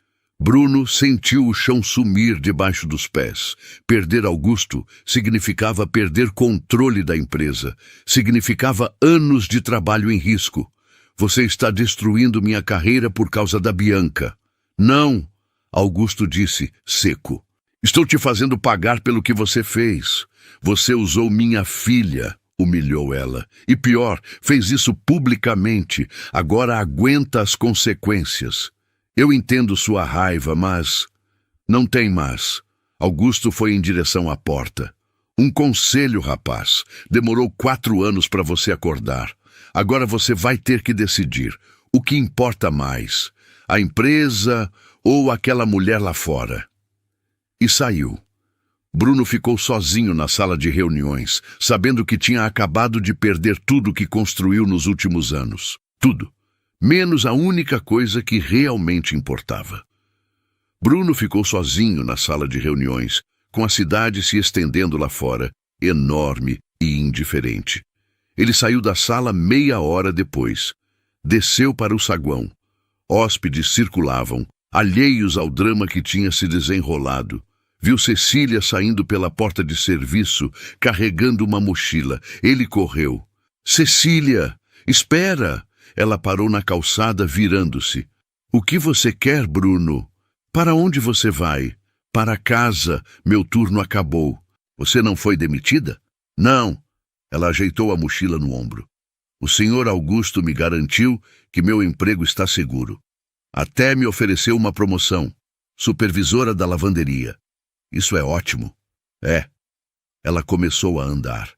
Bruno sentiu o chão sumir debaixo dos pés. Perder Augusto significava perder controle da empresa. Significava anos de trabalho em risco. Você está destruindo minha carreira por causa da Bianca. Não, Augusto disse, seco. Estou te fazendo pagar pelo que você fez. Você usou minha filha, humilhou ela. E pior, fez isso publicamente. Agora aguenta as consequências. Eu entendo sua raiva, mas... Não tem mais. Augusto foi em direção à porta. Um conselho, rapaz. Demorou 4 anos para você acordar. Agora você vai ter que decidir. O que importa mais? A empresa ou aquela mulher lá fora? E saiu. Bruno ficou sozinho na sala de reuniões, sabendo que tinha acabado de perder tudo que construiu nos últimos anos. Tudo. Menos a única coisa que realmente importava. Bruno ficou sozinho na sala de reuniões, com a cidade se estendendo lá fora, enorme e indiferente. Ele saiu da sala meia hora depois. Desceu para o saguão. Hóspedes circulavam, alheios ao drama que tinha se desenrolado. Viu Cecília saindo pela porta de serviço, carregando uma mochila. Ele correu. Cecília, espera! Ela parou na calçada, virando-se. O que você quer, Bruno? Para onde você vai? Para casa. Meu turno acabou. Você não foi demitida? Não. Ela ajeitou a mochila no ombro. O senhor Augusto me garantiu que meu emprego está seguro. Até me ofereceu uma promoção. Supervisora da lavanderia. Isso é ótimo. É. Ela começou a andar.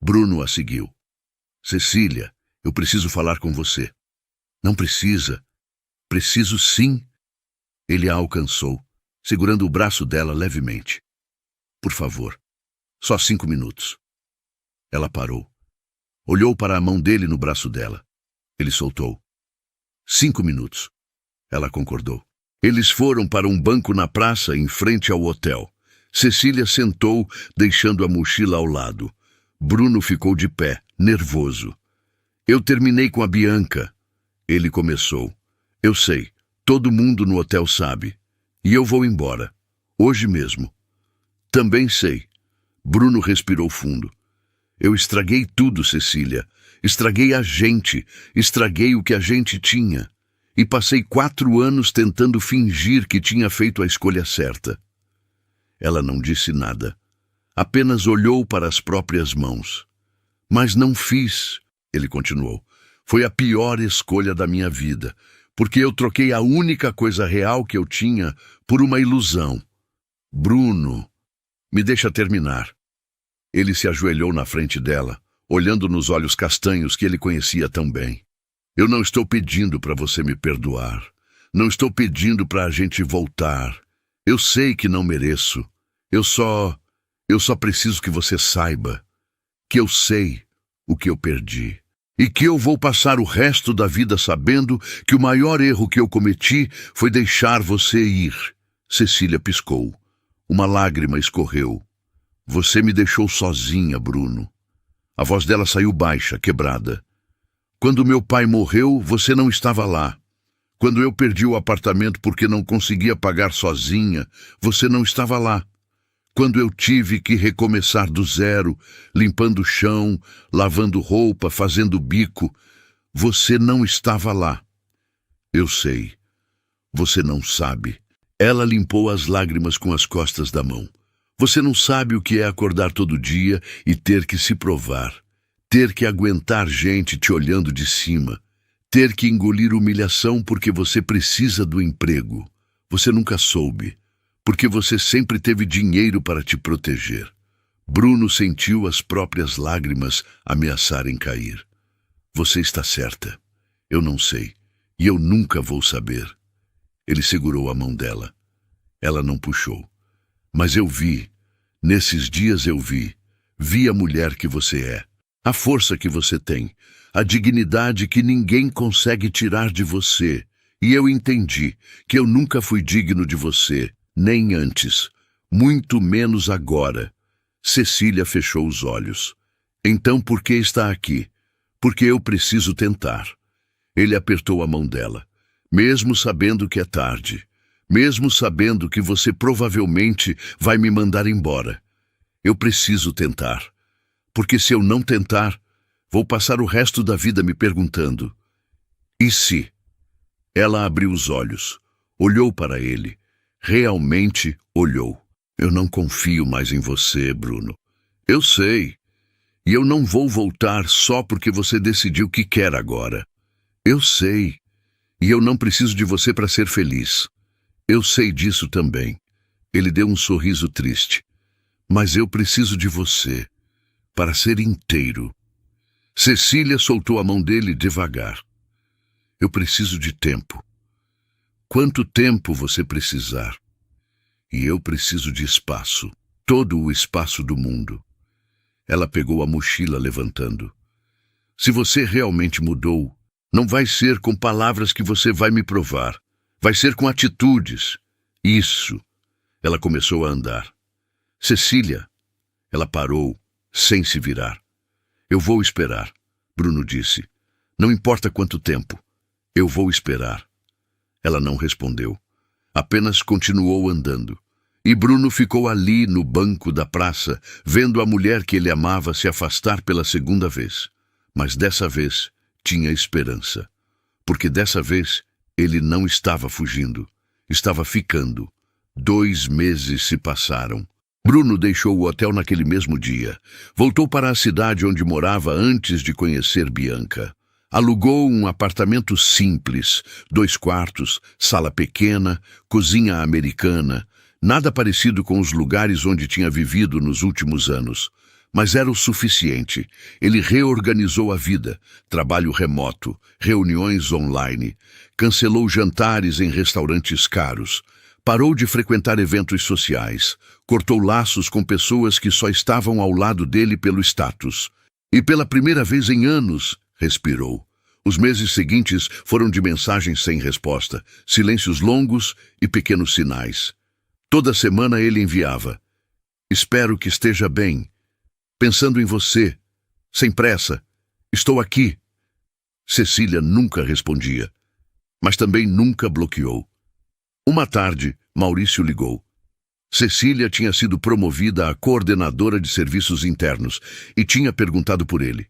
Bruno a seguiu. Cecília, eu preciso falar com você. Não precisa. Preciso sim. Ele a alcançou, segurando o braço dela levemente. Por favor, só 5 minutos. Ela parou. Olhou para a mão dele no braço dela. Ele soltou. 5 minutos. Ela concordou. Eles foram para um banco na praça em frente ao hotel. Cecília sentou, deixando a mochila ao lado. Bruno ficou de pé, nervoso. Eu terminei com a Bianca. Ele começou. Eu sei, todo mundo no hotel sabe. E eu vou embora. Hoje mesmo. Também sei. Bruno respirou fundo. Eu estraguei tudo, Cecília. Estraguei a gente, estraguei o que a gente tinha. E passei 4 anos tentando fingir que tinha feito a escolha certa. Ela não disse nada. Apenas olhou para as próprias mãos. Mas não fiz, ele continuou. Foi a pior escolha da minha vida, porque eu troquei a única coisa real que eu tinha por uma ilusão. Bruno, me deixa terminar. Ele se ajoelhou na frente dela, olhando nos olhos castanhos que ele conhecia tão bem. Eu não estou pedindo para você me perdoar. Não estou pedindo para a gente voltar. Eu sei que não mereço. Eu só preciso que você saiba que eu sei o que eu perdi. E que eu vou passar o resto da vida sabendo que o maior erro que eu cometi foi deixar você ir. Cecília piscou. Uma lágrima escorreu. Você me deixou sozinha, Bruno. A voz dela saiu baixa, quebrada. Quando meu pai morreu, você não estava lá. Quando eu perdi o apartamento porque não conseguia pagar sozinha, você não estava lá. Quando eu tive que recomeçar do zero, limpando o chão, lavando roupa, fazendo bico, você não estava lá. Eu sei. Você não sabe. Ela limpou as lágrimas com as costas da mão. Você não sabe o que é acordar todo dia e ter que se provar. Ter que aguentar gente te olhando de cima. Ter que engolir humilhação porque você precisa do emprego. Você nunca soube. Porque você sempre teve dinheiro para te proteger. Bruno sentiu as próprias lágrimas ameaçarem cair. Você está certa. Eu não sei. E eu nunca vou saber. Ele segurou a mão dela. Ela não puxou. Mas eu vi. Nesses dias eu vi. Vi a mulher que você é. A força que você tem. A dignidade que ninguém consegue tirar de você. E eu entendi que eu nunca fui digno de você. Nem antes, muito menos agora. Cecília fechou os olhos. Então por que está aqui? Porque eu preciso tentar. Ele apertou a mão dela. Mesmo sabendo que é tarde. Mesmo sabendo que você provavelmente vai me mandar embora. Eu preciso tentar. Porque se eu não tentar, vou passar o resto da vida me perguntando. E se? Ela abriu os olhos. Olhou para ele. Realmente olhou. Eu não confio mais em você, Bruno. Eu sei. E eu não vou voltar só porque você decidiu que quer agora. Eu sei. E eu não preciso de você para ser feliz. Eu sei disso também. Ele deu um sorriso triste. Mas eu preciso de você para ser inteiro. Cecília soltou a mão dele devagar. Eu preciso de tempo. Quanto tempo você precisar? E eu preciso de espaço. Todo o espaço do mundo. Ela pegou a mochila levantando. Se você realmente mudou, não vai ser com palavras que você vai me provar. Vai ser com atitudes. Isso. Ela começou a andar. Cecília. Ela parou, sem se virar. Eu vou esperar, Bruno disse. Não importa quanto tempo. Eu vou esperar. Ela não respondeu. Apenas continuou andando. E Bruno ficou ali no banco da praça, vendo a mulher que ele amava se afastar pela segunda vez. Mas dessa vez tinha esperança. Porque dessa vez ele não estava fugindo. Estava ficando. 2 meses se passaram. Bruno deixou o hotel naquele mesmo dia. Voltou para a cidade onde morava antes de conhecer Bianca. Alugou um apartamento simples, 2 quartos, sala pequena, cozinha americana, nada parecido com os lugares onde tinha vivido nos últimos anos. Mas era o suficiente. Ele reorganizou a vida, trabalho remoto, reuniões online, cancelou jantares em restaurantes caros, parou de frequentar eventos sociais, cortou laços com pessoas que só estavam ao lado dele pelo status. E pela primeira vez em anos, respirou. Os meses seguintes foram de mensagens sem resposta, silêncios longos e pequenos sinais. Toda semana ele enviava: espero que esteja bem. Pensando em você. Sem pressa. Estou aqui. Cecília nunca respondia, mas também nunca bloqueou. Uma tarde, Maurício ligou. Cecília tinha sido promovida a coordenadora de serviços internos e tinha perguntado por ele.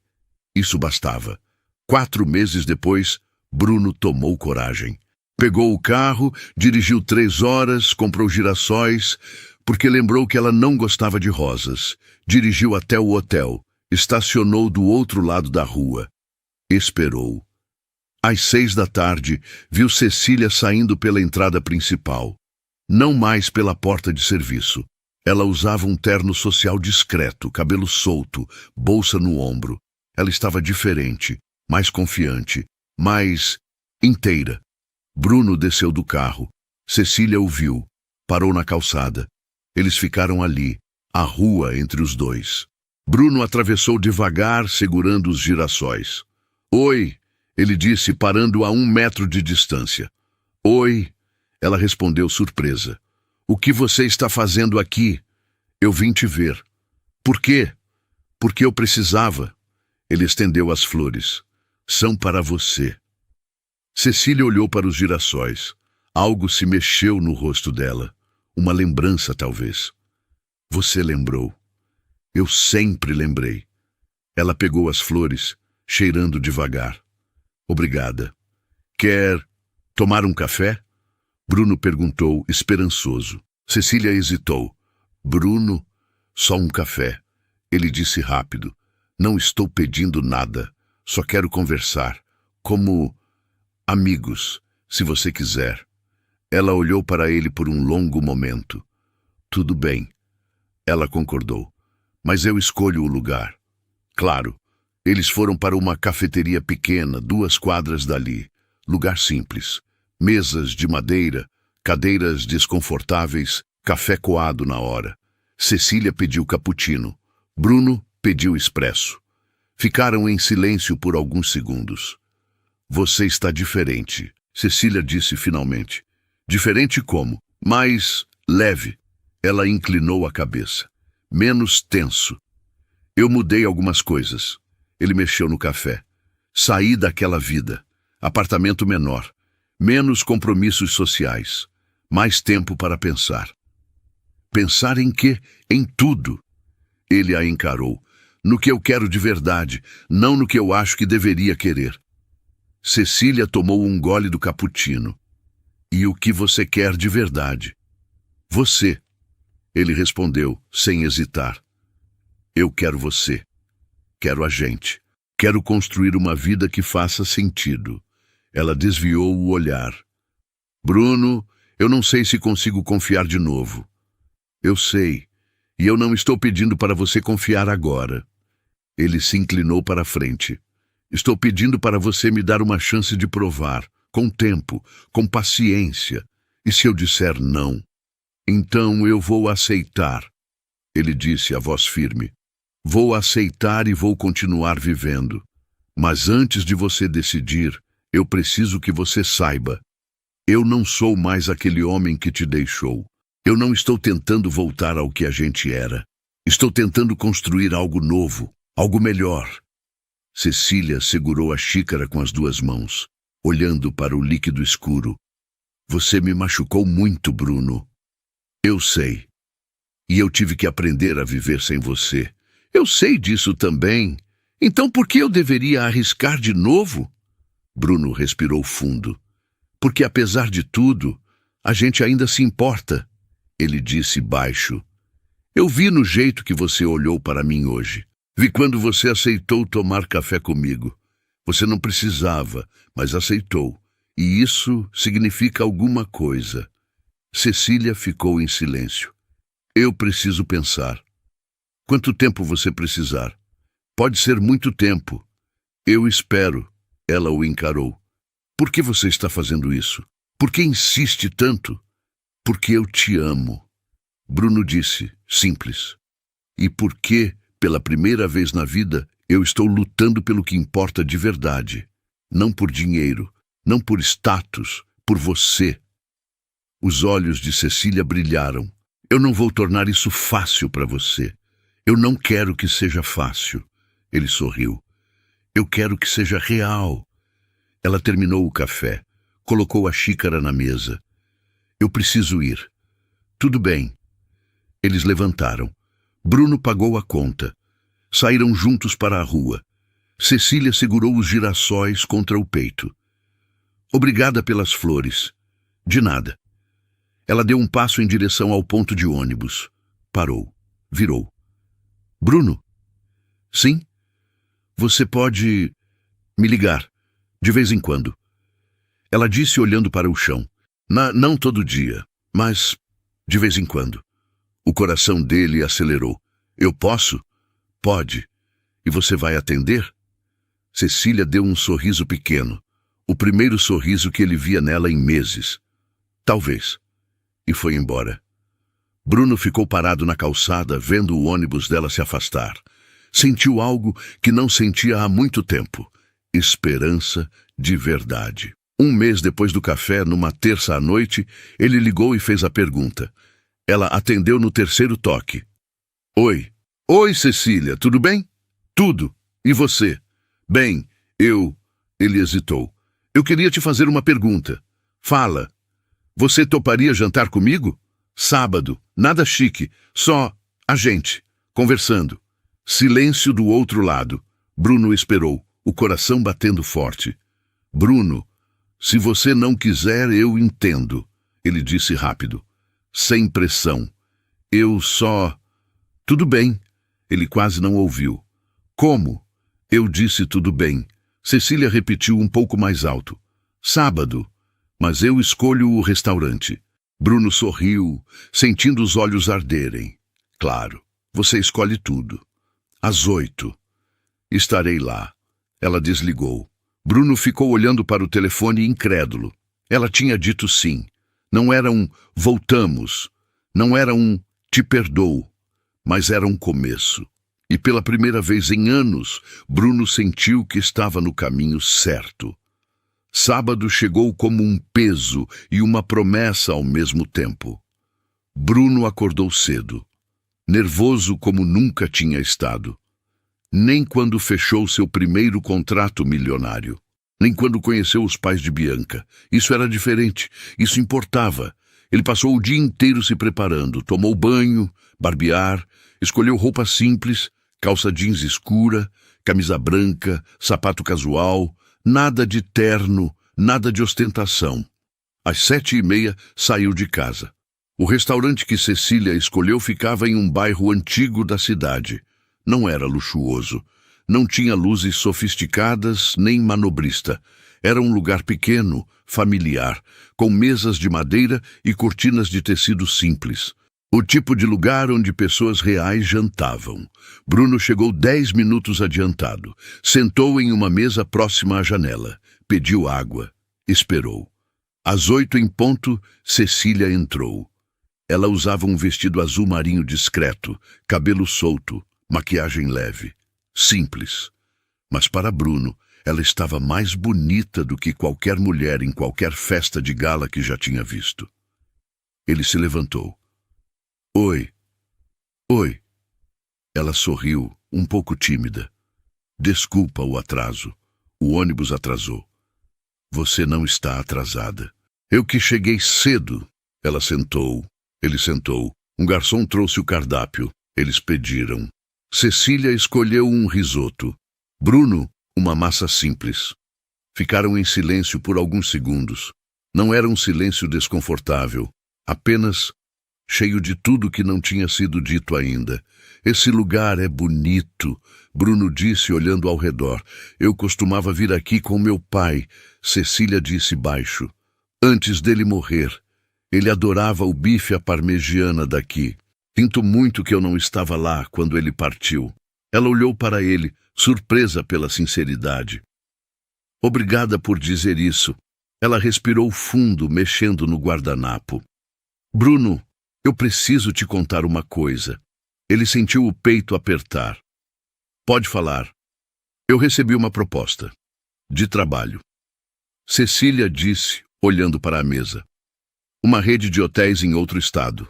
Isso bastava. 4 meses depois, Bruno tomou coragem. Pegou o carro, dirigiu 3 horas, comprou girassóis, porque lembrou que ela não gostava de rosas. Dirigiu até o hotel, estacionou do outro lado da rua. Esperou. Às 6 da tarde, viu Cecília saindo pela entrada principal. Não mais pela porta de serviço. Ela usava um terno social discreto, cabelo solto, bolsa no ombro. Ela estava diferente, mais confiante, mais inteira. Bruno desceu do carro. Cecília o viu. Parou na calçada. Eles ficaram ali, a rua entre os dois. Bruno atravessou devagar, segurando os girassóis. Oi, ele disse, parando a 1 metro de distância. Oi, ela respondeu surpresa. O que você está fazendo aqui? Eu vim te ver. Por quê? Porque eu precisava. Ele estendeu as flores. São para você. Cecília olhou para os girassóis. Algo se mexeu no rosto dela. Uma lembrança, talvez. Você lembrou. Eu sempre lembrei. Ela pegou as flores, cheirando devagar. Obrigada. Quer tomar um café? Bruno perguntou, esperançoso. Cecília hesitou. Bruno, só um café. Ele disse rápido. Não estou pedindo nada. Só quero conversar. Como amigos, se você quiser. Ela olhou para ele por um longo momento. Tudo bem. Ela concordou. Mas eu escolho o lugar. Claro. Eles foram para uma cafeteria pequena, 2 quadras dali. Lugar simples. Mesas de madeira, cadeiras desconfortáveis, café coado na hora. Cecília pediu cappuccino. Bruno pediu expresso. Ficaram em silêncio por alguns segundos. Você está diferente, Cecília disse finalmente. Diferente como? Mais leve. Ela inclinou a cabeça. Menos tenso. Eu mudei algumas coisas. Ele mexeu no café. Saí daquela vida. Apartamento menor. Menos compromissos sociais. Mais tempo para pensar. Pensar em quê? Em tudo. Ele a encarou. No que eu quero de verdade, não no que eu acho que deveria querer. Cecília tomou um gole do cappuccino. E o que você quer de verdade? Você. Ele respondeu, sem hesitar. Eu quero você. Quero a gente. Quero construir uma vida que faça sentido. Ela desviou o olhar. Bruno, eu não sei se consigo confiar de novo. Eu sei. E eu não estou pedindo para você confiar agora. Ele se inclinou para a frente. Estou pedindo para você me dar uma chance de provar, com tempo, com paciência. E se eu disser não? Então eu vou aceitar. Ele disse, a voz firme. Vou aceitar e vou continuar vivendo. Mas antes de você decidir, eu preciso que você saiba. Eu não sou mais aquele homem que te deixou. Eu não estou tentando voltar ao que a gente era. Estou tentando construir algo novo, algo melhor. Cecília segurou a xícara com as 2 mãos, olhando para o líquido escuro. Você me machucou muito, Bruno. Eu sei. E eu tive que aprender a viver sem você. Eu sei disso também. Então por que eu deveria arriscar de novo? Bruno respirou fundo. Porque apesar de tudo, a gente ainda se importa. Ele disse baixo. Eu vi no jeito que você olhou para mim hoje. Vi quando você aceitou tomar café comigo. Você não precisava, mas aceitou. E isso significa alguma coisa. Cecília ficou em silêncio. Eu preciso pensar. Quanto tempo você precisar? Pode ser muito tempo. Eu espero. Ela o encarou. Por que você está fazendo isso? Por que insiste tanto? Porque eu te amo. Bruno disse, simples. E porque, pela primeira vez na vida, eu estou lutando pelo que importa de verdade. Não por dinheiro, não por status, por você. Os olhos de Cecília brilharam. Eu não vou tornar isso fácil para você. Eu não quero que seja fácil. Ele sorriu. Eu quero que seja real. Ela terminou o café, colocou a xícara na mesa. Eu preciso ir. Tudo bem. Eles levantaram. Bruno pagou a conta. Saíram juntos para a rua. Cecília segurou os girassóis contra o peito. Obrigada pelas flores. De nada. Ela deu um passo em direção ao ponto de ônibus. Parou. Virou. Bruno? Sim? Você pode me ligar, de vez em quando. Ela disse olhando para o chão. Não todo dia, mas de vez em quando. O coração dele acelerou. Eu posso? Pode. E você vai atender? Cecília deu um sorriso pequeno. O primeiro sorriso que ele via nela em meses. Talvez. E foi embora. Bruno ficou parado na calçada, vendo o ônibus dela se afastar. Sentiu algo que não sentia há muito tempo. Esperança de verdade. Um mês depois do café, numa terça à noite, ele ligou e fez a pergunta. Ela atendeu no terceiro toque. Oi. Oi, Cecília, tudo bem? Tudo. E você? Bem, Ele hesitou. Eu queria te fazer uma pergunta. Fala. Você toparia jantar comigo? Sábado, nada chique, só a gente, conversando. Silêncio do outro lado. Bruno esperou, o coração batendo forte. Bruno, se você não quiser, eu entendo, ele disse rápido, sem pressão. Tudo bem. Ele quase não ouviu. Como? Eu disse tudo bem. Cecília repetiu um pouco mais alto. Sábado, mas eu escolho o restaurante. Bruno sorriu, sentindo os olhos arderem. Claro, você escolhe tudo. Às 8. Estarei lá. Ela desligou. Bruno ficou olhando para o telefone incrédulo. Ela tinha dito sim. Não era um voltamos. Não era um te perdoo. Mas era um começo. E pela primeira vez em anos, Bruno sentiu que estava no caminho certo. Sábado chegou como um peso e uma promessa ao mesmo tempo. Bruno acordou cedo, nervoso como nunca tinha estado. Nem quando fechou seu primeiro contrato milionário, nem quando conheceu os pais de Bianca. Isso era diferente, isso importava. Ele passou o dia inteiro se preparando, tomou banho, barbear, escolheu roupa simples, calça jeans escura, camisa branca, sapato casual, nada de terno, nada de ostentação. Às 7h30, saiu de casa. O restaurante que Cecília escolheu ficava em um bairro antigo da cidade. Não era luxuoso. Não tinha luzes sofisticadas nem manobrista. Era um lugar pequeno, familiar, com mesas de madeira e cortinas de tecido simples. O tipo de lugar onde pessoas reais jantavam. Bruno chegou 10 minutos adiantado. Sentou em uma mesa próxima à janela. Pediu água. Esperou. Às 8 em ponto, Cecília entrou. Ela usava um vestido azul marinho discreto, cabelo solto, maquiagem leve. Simples. Mas para Bruno, ela estava mais bonita do que qualquer mulher em qualquer festa de gala que já tinha visto. Ele se levantou. Oi. Oi. Ela sorriu, um pouco tímida. Desculpa o atraso. O ônibus atrasou. Você não está atrasada. Eu que cheguei cedo. Ela sentou. Ele sentou. Um garçom trouxe o cardápio. Eles pediram. Cecília escolheu um risoto. Bruno, uma massa simples. Ficaram em silêncio por alguns segundos. Não era um silêncio desconfortável, apenas cheio de tudo que não tinha sido dito ainda. Esse lugar é bonito, Bruno disse olhando ao redor. Eu costumava vir aqui com meu pai, Cecília disse baixo. Antes dele morrer, ele adorava o bife à parmegiana daqui. Sinto muito que eu não estava lá quando ele partiu. Ela olhou para ele, surpresa pela sinceridade. Obrigada por dizer isso. Ela respirou fundo, mexendo no guardanapo. Bruno, eu preciso te contar uma coisa. Ele sentiu o peito apertar. Pode falar. Eu recebi uma proposta. De trabalho. Cecília disse, olhando para a mesa. Uma rede de hotéis em outro estado.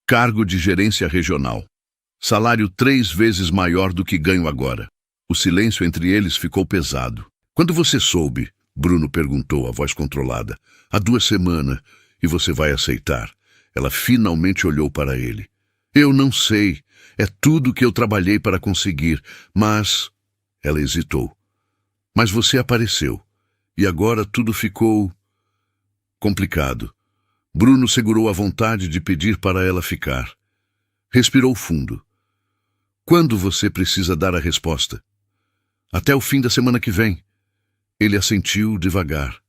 Cargo de gerência regional. Salário 3 vezes maior do que ganho agora. O silêncio entre eles ficou pesado. Quando você soube? Bruno perguntou, a voz controlada. Há 2 semanas. E você vai aceitar? Ela finalmente olhou para ele. Eu não sei. É tudo que eu trabalhei para conseguir, mas... Ela hesitou. Mas você apareceu. E agora tudo ficou... complicado. Bruno segurou a vontade de pedir para ela ficar. Respirou fundo. Quando você precisa dar a resposta? Até o fim da semana que vem. Ele assentiu devagar.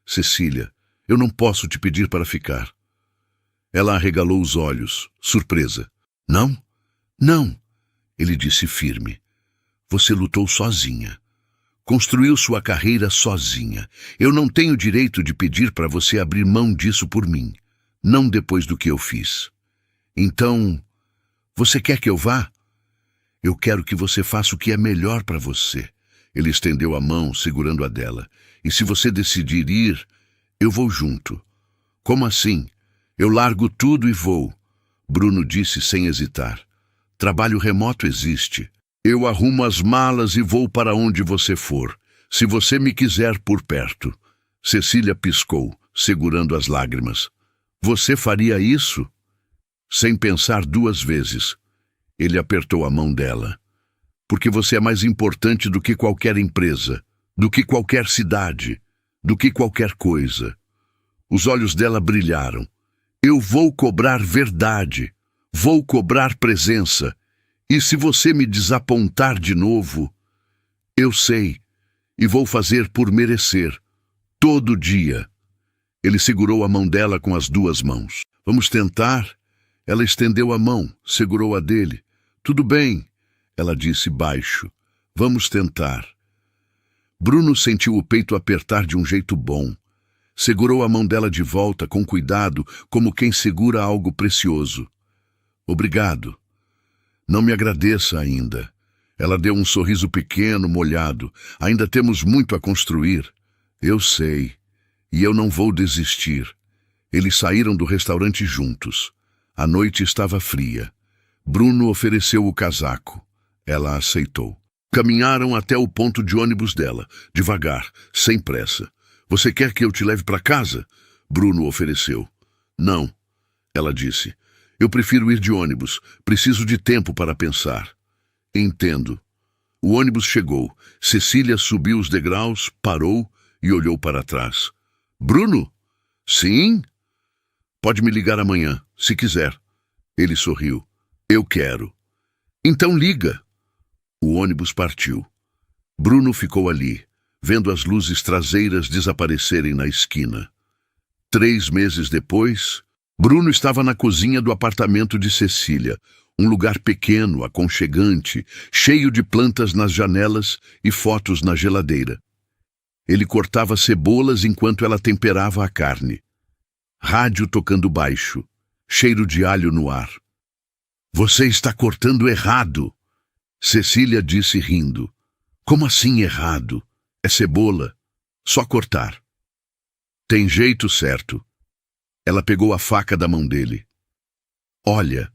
Cecília, eu não posso te pedir para ficar. Ela arregalou os olhos, surpresa. Não? Não, ele disse firme. Você lutou sozinha. Construiu sua carreira sozinha. Eu não tenho direito de pedir para você abrir mão disso por mim. Não depois do que eu fiz. Então, você quer que eu vá? Eu quero que você faça o que é melhor para você. Ele estendeu a mão, segurando a dela. E se você decidir ir, eu vou junto. Como assim? Eu largo tudo e vou. Bruno disse sem hesitar. Trabalho remoto existe. Eu arrumo as malas e vou para onde você for, se você me quiser por perto. Cecília piscou, segurando as lágrimas. Você faria isso? Sem pensar duas vezes. Ele apertou a mão dela. Porque você é mais importante do que qualquer empresa, do que qualquer cidade, do que qualquer coisa. Os olhos dela brilharam. Eu vou cobrar verdade. Vou cobrar presença. E se você me desapontar de novo, eu sei, e vou fazer por merecer, todo dia. Ele segurou a mão dela com as duas mãos. Vamos tentar? Ela estendeu a mão, segurou a dele. Tudo bem, ela disse baixo. Vamos tentar. Bruno sentiu o peito apertar de um jeito bom. Segurou a mão dela de volta com cuidado, como quem segura algo precioso. Obrigado. Não me agradeça ainda. Ela deu um sorriso pequeno, molhado. Ainda temos muito a construir. Eu sei. E eu não vou desistir. Eles saíram do restaurante juntos. A noite estava fria. Bruno ofereceu o casaco. Ela aceitou. Caminharam até o ponto de ônibus dela, devagar, sem pressa. Você quer que eu te leve para casa? Bruno ofereceu. Não, ela disse. Eu prefiro ir de ônibus. Preciso de tempo para pensar. Entendo. O ônibus chegou. Cecília subiu os degraus, parou e olhou para trás. Bruno? Sim? Pode me ligar amanhã, se quiser. Ele sorriu. Eu quero. Então liga. O ônibus partiu. Bruno ficou ali, vendo as luzes traseiras desaparecerem na esquina. 3 meses depois, Bruno estava na cozinha do apartamento de Cecília, um lugar pequeno, aconchegante, cheio de plantas nas janelas e fotos na geladeira. Ele cortava cebolas enquanto ela temperava a carne. Rádio tocando baixo, cheiro de alho no ar. Você está cortando errado, Cecília disse rindo. Como assim errado? É cebola. Só cortar. Tem jeito certo. Ela pegou a faca da mão dele. Olha.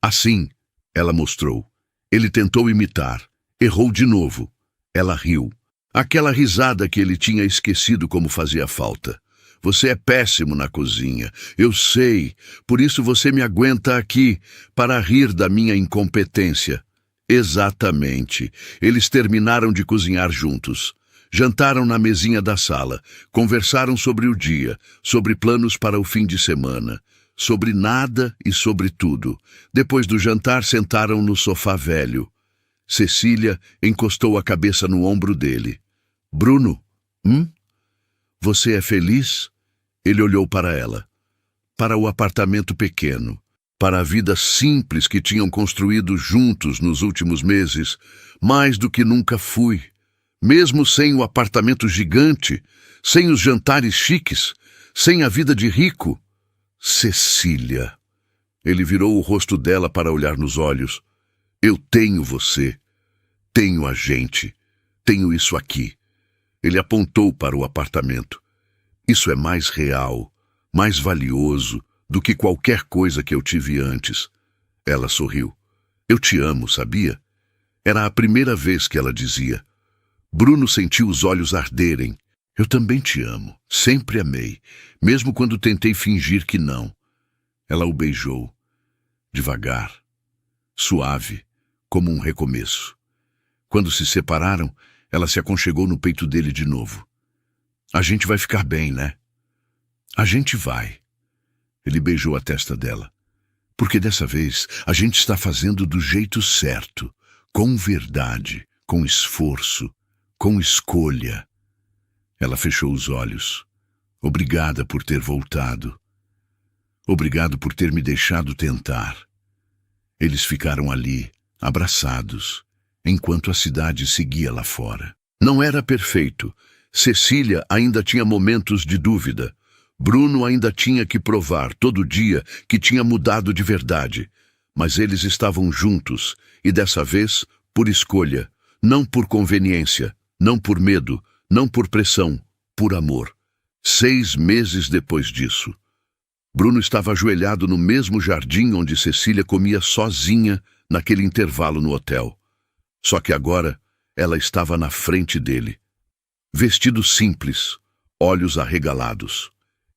Assim, ela mostrou. Ele tentou imitar. Errou de novo. Ela riu. Aquela risada que ele tinha esquecido como fazia falta. Você é péssimo na cozinha. Eu sei. Por isso você me aguenta aqui, para rir da minha incompetência. Exatamente. Eles terminaram de cozinhar juntos. Jantaram na mesinha da sala, conversaram sobre o dia, sobre planos para o fim de semana, sobre nada e sobre tudo. Depois do jantar, sentaram no sofá velho. Cecília encostou a cabeça no ombro dele. Bruno, você é feliz? Ele olhou para ela. Para o apartamento pequeno, para a vida simples que tinham construído juntos nos últimos meses, mais do que nunca fui. Mesmo sem o apartamento gigante, sem os jantares chiques, sem a vida de rico. Cecília. Ele virou o rosto dela para olhar nos olhos. Eu tenho você. Tenho a gente. Tenho isso aqui. Ele apontou para o apartamento. Isso é mais real, mais valioso do que qualquer coisa que eu tive antes. Ela sorriu. Eu te amo, sabia? Era a primeira vez que ela dizia. Bruno sentiu os olhos arderem. Eu também te amo. Sempre amei, mesmo quando tentei fingir que não. Ela o beijou. devagar, suave, como um recomeço. Quando se separaram, ela se aconchegou no peito dele de novo. A gente vai ficar bem, né? A gente vai. Ele beijou a testa dela. Porque dessa vez a gente está fazendo do jeito certo, com verdade, com esforço, com escolha. Ela fechou os olhos. Obrigada por ter voltado. Obrigado por ter me deixado tentar. Eles ficaram ali, abraçados, enquanto a cidade seguia lá fora. Não era perfeito. Cecília ainda tinha momentos de dúvida. Bruno ainda tinha que provar todo dia que tinha mudado de verdade. Mas eles estavam juntos, e dessa vez, por escolha, não por conveniência, não por medo, não por pressão, por amor. 6 meses depois disso, Bruno estava ajoelhado no mesmo jardim onde Cecília comia sozinha naquele intervalo no hotel. Só que agora ela estava na frente dele. Vestido simples, olhos arregalados,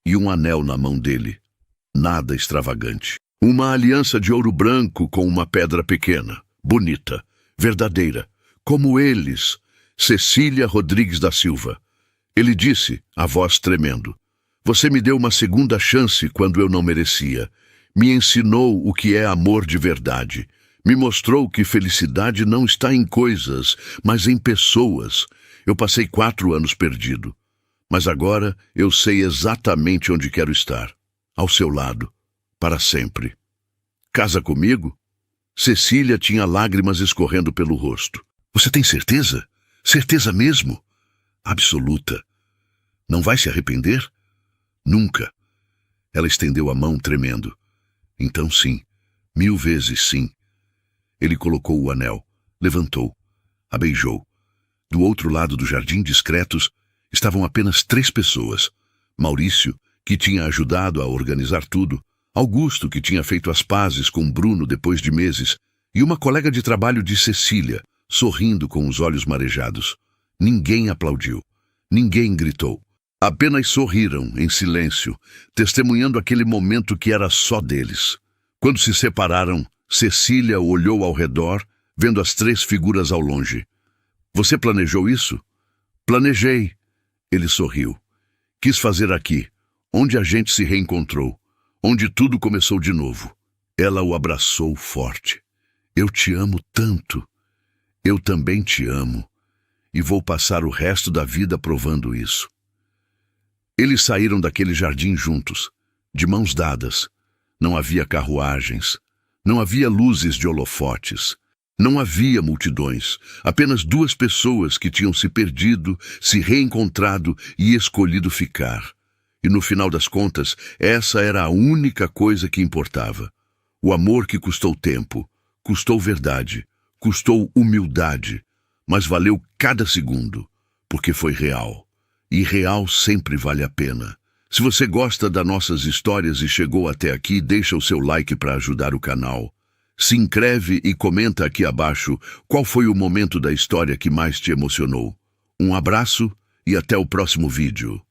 e um anel na mão dele. Nada extravagante. Uma aliança de ouro branco com uma pedra pequena, bonita, verdadeira, como eles, Cecília Rodrigues da Silva. Ele disse, a voz tremendo: "Você me deu uma segunda chance quando eu não merecia. Me ensinou o que é amor de verdade. Me mostrou que felicidade não está em coisas, mas em pessoas. Eu passei 4 anos perdido. Mas agora eu sei exatamente onde quero estar. Ao seu lado. Para sempre. Casa comigo?" Cecília tinha lágrimas escorrendo pelo rosto. "Você tem certeza? Certeza mesmo?" "Absoluta. Não vai se arrepender?" "Nunca." Ela estendeu a mão tremendo. "Então sim. 1000 vezes sim." Ele colocou o anel, levantou, a beijou. Do outro lado do jardim, discretos, estavam apenas 3 pessoas. Maurício, que tinha ajudado a organizar tudo, Augusto, que tinha feito as pazes com Bruno depois de meses, e uma colega de trabalho de Cecília, sorrindo com os olhos marejados. Ninguém aplaudiu. Ninguém gritou. Apenas sorriram, em silêncio, testemunhando aquele momento que era só deles. Quando se separaram, Cecília olhou ao redor, vendo as 3 figuras ao longe. "Você planejou isso?" "Planejei." Ele sorriu. "Quis fazer aqui, onde a gente se reencontrou, onde tudo começou de novo." Ela o abraçou forte. "Eu te amo tanto." "Eu também te amo. E vou passar o resto da vida provando isso." Eles saíram daquele jardim juntos, de mãos dadas. Não havia carruagens. Não havia luzes de holofotes. Não havia multidões. Apenas 2 pessoas que tinham se perdido, se reencontrado e escolhido ficar. E no final das contas, essa era a única coisa que importava. O amor que custou tempo, custou verdade, custou humildade, mas valeu cada segundo, porque foi real. E real sempre vale a pena. Se você gosta das nossas histórias e chegou até aqui, deixa o seu like para ajudar o canal. Se inscreve e comenta aqui abaixo qual foi o momento da história que mais te emocionou. Um abraço e até o próximo vídeo.